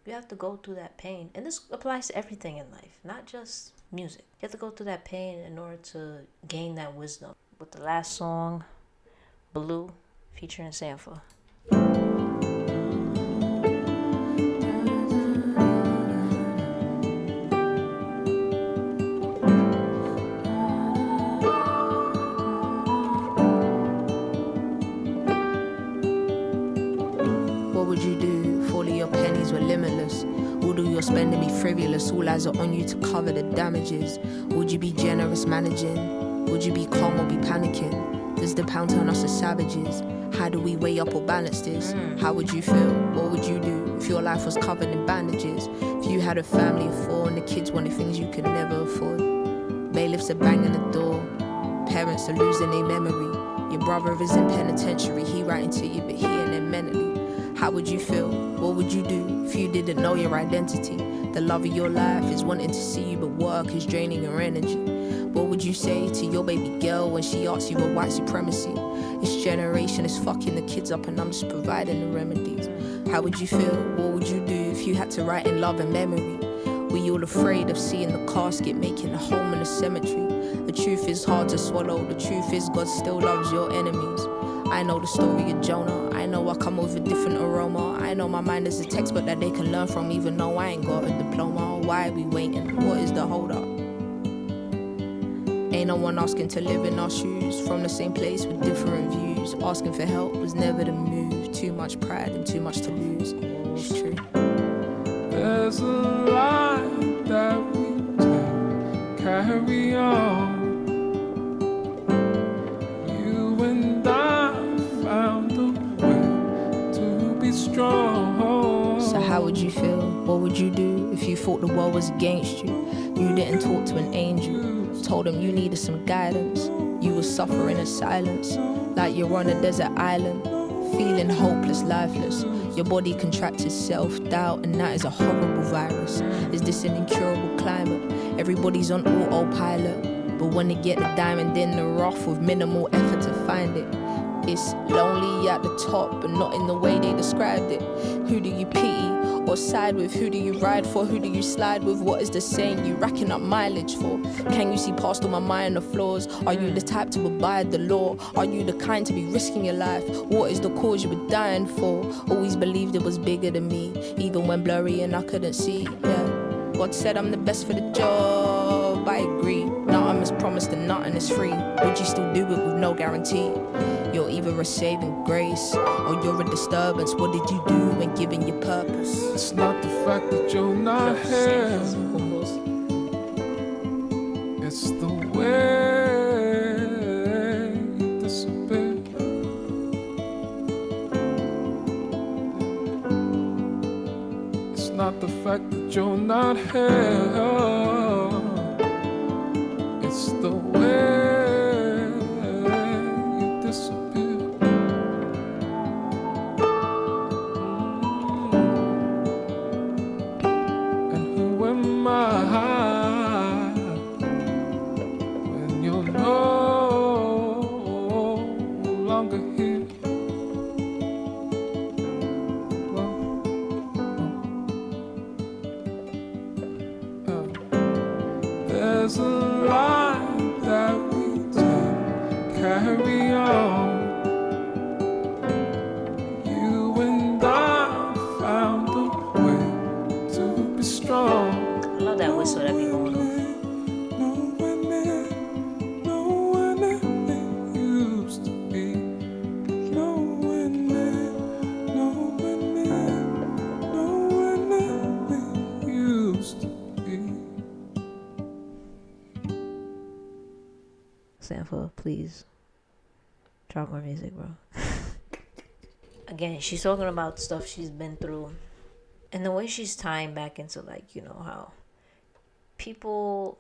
you have to go through that pain. And this applies to everything in life, not just music. You have to go through that pain in order to gain that wisdom. With the last song, Blue, featuring Sampha. What would you do if all of your pennies were limitless? All of your spending be frivolous, all eyes are on you to cover the damages. Would you be generous managing? Would you be calm or be panicking? Does the pound turn us to savages? How do we weigh up or balance this? How would you feel? What would you do if your life was covered in bandages? If you had a family of 4 and the kids wanted things you could never afford? Bailiffs are banging the door, parents are losing their memory. Your brother is in penitentiary, he writing to you but he ain't there mentally. How would you feel? What would you do if you didn't know your identity? The love of your life is wanting to see you, but work is draining your energy. What would you say to your baby girl when she asks you about white supremacy? This generation is fucking the kids up and I'm just providing the remedies. How would you feel? What would you do if you had to write in love and memory? Were you all afraid of seeing the casket making a home in the cemetery? The truth is hard to swallow. The truth is God still loves your enemies. I know the story of Jonah. I know I come with a different aroma. I know my mind is a textbook that they can learn from, even though I ain't got a diploma. Why are we waiting? What is the hold up? Ain't no one asking to live in our shoes. From the same place with different views. Asking for help was never the move. Too much pride and too much to lose. It's true. There's a lie that we take, carry on. You and I found a way to be strong. So how would you feel? What would you do if you thought the world was against you? You didn't talk to an angel. Told him you needed some guidance. You were suffering in silence, like you're on a desert island, feeling hopeless, lifeless. Your body contracted self-doubt, and that is a horrible virus. Is this an incurable climate? Everybody's on autopilot, but when they get the diamond in the rough with minimal effort to find it, it's lonely at the top, but not in the way they described it. Who do you pity or side with? Who do you ride for? Who do you slide with? What is the saying you racking up mileage for? Can you see past all my minor flaws? Are you the type to abide the law? Are you the kind to be risking your life? What is the cause you were dying for? Always believed it was bigger than me, even when blurry and I couldn't see. Yeah, God said I'm the best for the job, I agree. Nothing is promised and nothing is free. Would you still do it with no guarantee? You're either a saving grace or you're a disturbance. What did you do when given your purpose? It's not the fact that you're not here, it's the way you disappear. It's not the fact that you're not here, it's the way you disappear. And who am I when you're no longer here? There's a lie that we take, carry on. for. Please drop more music, bro. Again, she's talking about stuff she's been through, and the way she's tying back into, like, you know, how people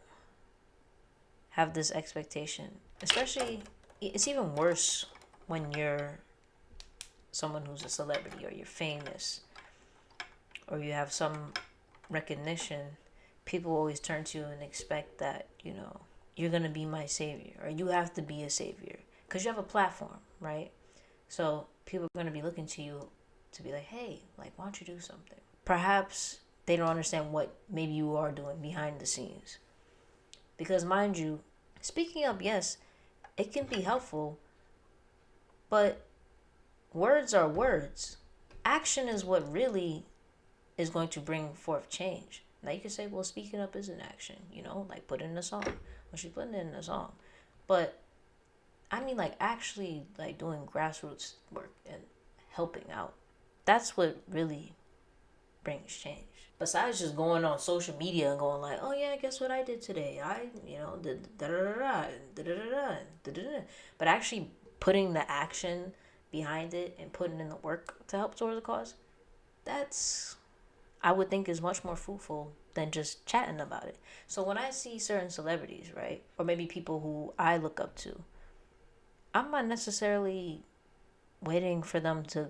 have this expectation, especially, it's even worse when you're someone who's a celebrity, or you're famous, or you have some recognition. People always turn to you and expect that, you know, you're gonna be my savior, or you have to be a savior because you have a platform, right? So people are gonna be looking to you to be like, hey, like, why don't you do something? Perhaps they don't understand what maybe you are doing behind the scenes, because, mind you, speaking up, yes, it can be helpful, but words are words. Action is what really is going to bring forth change. Now you can say, well, speaking up is an action, you know, like put it in a song. Well, she's putting it in a song. But I mean, like, actually, like, doing grassroots work and helping out. That's what really brings change. Besides just going on social media and going like, oh yeah, guess what I did today? I, you know, did da-da-da-da, da-da-da-da, da-da-da. But actually putting the action behind it and putting in the work to help towards the cause, that's, I would think, is much more fruitful than just chatting about it. So when I see certain celebrities, right, or maybe people who I look up to, I'm not necessarily waiting for them to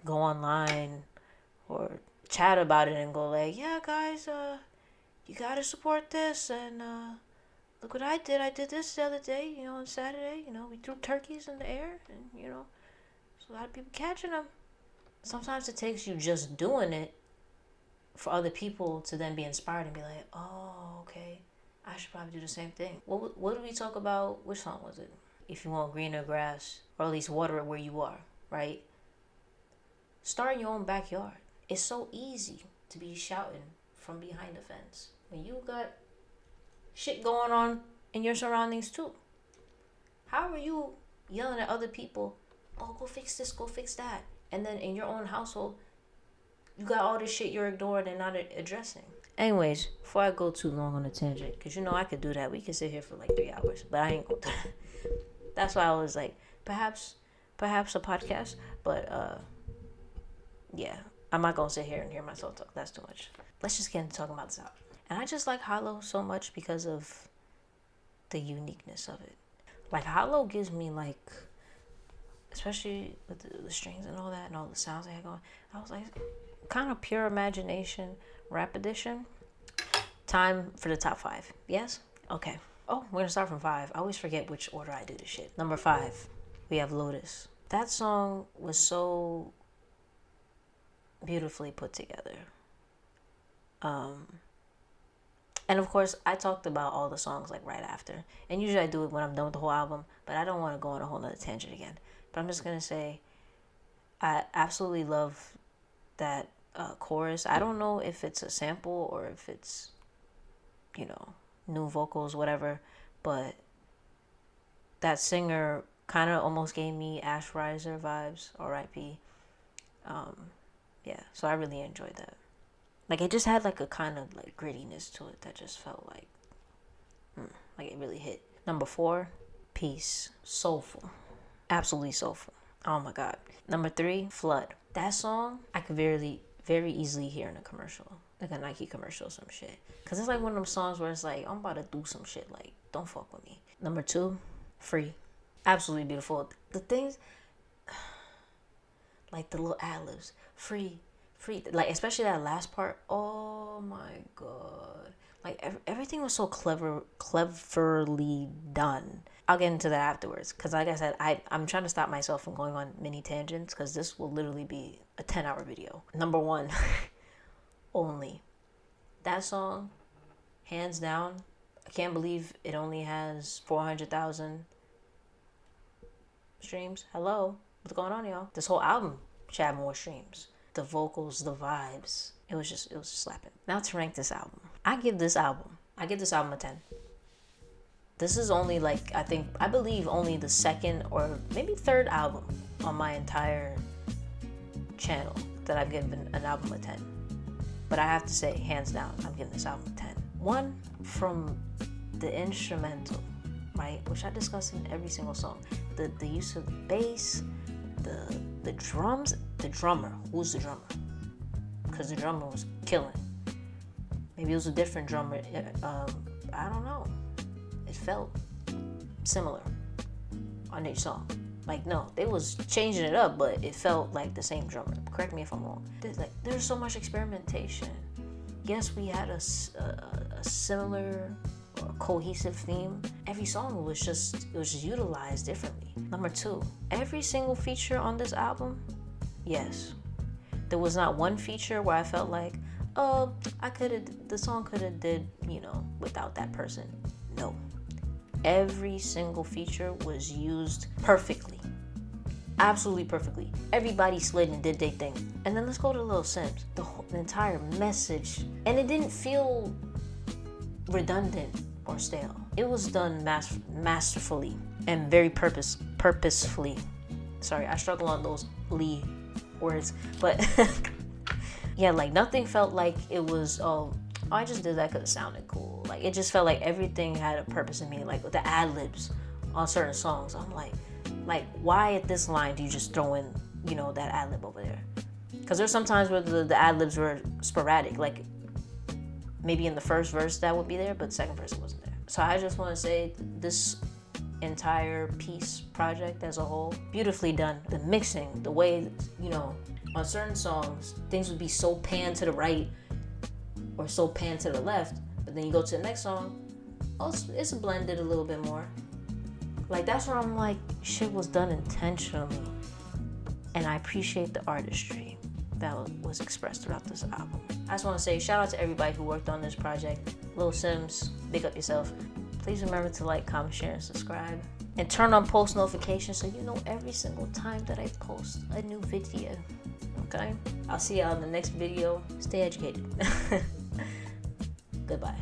go online or chat about it and go like, yeah, guys, you gotta support this, and look what I did. I did this the other day, you know, on Saturday. You know, we threw turkeys in the air, and, you know, there's a lot of people catching them. Sometimes it takes you just doing it for other people to then be inspired and be like, oh, okay, I should probably do the same thing. What did we talk about? Which song was it? If you want greener grass, or at least water it where you are, right? Start in your own backyard. It's so easy to be shouting from behind the fence when you got shit going on in your surroundings too. How are you yelling at other people, oh, go fix this, go fix that, and then in your own household, you got all this shit you're ignoring and not addressing? Anyways, before I go too long on a tangent, because you know I could do that. We could sit here for like 3 hours, but I ain't gonna do that. That's why I was like, perhaps a podcast, but yeah, I'm not gonna sit here and hear myself talk. That's too much. Let's just get into talking about this album. And I just like Hollow so much because of the uniqueness of it. Like, Hollow gives me, like, especially with the strings and all that and all the sounds I had going, I was like, kind of pure imagination rap edition. Time for the top 5. Yes? Okay. Oh, we're gonna start from 5. I always forget which order I do this shit. Number 5, we have Lotus. That song was so beautifully put together. And of course, I talked about all the songs like right after. And usually I do it when I'm done with the whole album, but I don't want to go on a whole nother tangent again. But I'm just gonna say, I absolutely love that chorus. I don't know if it's a sample or if it's, you know, new vocals, whatever, but that singer kind of almost gave me Ash Riser vibes, R.I.P. Yeah, so I really enjoyed that. Like, it just had like a kind of like grittiness to it that just felt like it really hit. Number 4, Peace. Soulful. Absolutely soulful. Oh my God. Number 3, Flood. That song I could very easily hear in a commercial, like a Nike commercial or some shit. Cause it's like one of them songs where it's like, I'm about to do some shit, like, don't fuck with me. Number 2, Free. Absolutely beautiful. The things, like the little ad-libs, free, like, especially that last part. Oh my God. Like, everything was so cleverly done. I'll get into that afterwards, because like I said, I'm trying to stop myself from going on mini tangents, because this will literally be a 10-hour video. Number 1, Only. That song, hands down, I can't believe it only has 400,000 streams. Hello, what's going on, y'all? This whole album should have more streams. The vocals, the vibes, it was just slapping. Now to rank this album, I give this album a 10. This is only like, I believe only the second or maybe third album on my entire channel that I've given an album a 10. But I have to say, hands down, I'm giving this album a 10. 1, from the instrumental, right? Which I discuss in every single song. The use of the bass, the drums, the drummer. Who's the drummer? Because the drummer was killing. Maybe it was a different drummer. I don't know. It felt similar on each song. Like, no, they was changing it up, but it felt like the same drummer. Correct me if I'm wrong. There's so much experimentation. Yes, we had a similar or cohesive theme. Every song was just utilized differently. Number 2, every single feature on this album, yes. There was not one feature where I felt like, oh, the song could have did, without that person. No. Every single feature was used perfectly. Absolutely perfectly. Everybody slid and did their thing. And then let's go to Little Simz. The entire message. And it didn't feel redundant or stale. It was done masterfully and very purposefully. Sorry, I struggle on those Lee words. But yeah, like nothing felt like it was, I just did that because it sounded cool. Like it just felt like everything had a purpose in me. Like the ad-libs on certain songs. I'm like, why at this line do you just throw in, that ad-lib over there? Because there's sometimes where the ad-libs were sporadic. Like maybe in the first verse that would be there, but the second verse it wasn't there. So I just want to say this entire piece project as a whole, beautifully done. The mixing, the way, on certain songs, things would be so panned to the right or so panned to the left, but then you go to the next song, it's blended a little bit more. Like that's where I'm like, shit was done intentionally. And I appreciate the artistry that was expressed throughout this album. I just want to say shout out to everybody who worked on this project. Little Simz, big up yourself. Please remember to like, comment, share, and subscribe. And turn on post notifications so you know every single time that I post a new video. Okay? I'll see y'all in the next video. Stay educated. Goodbye.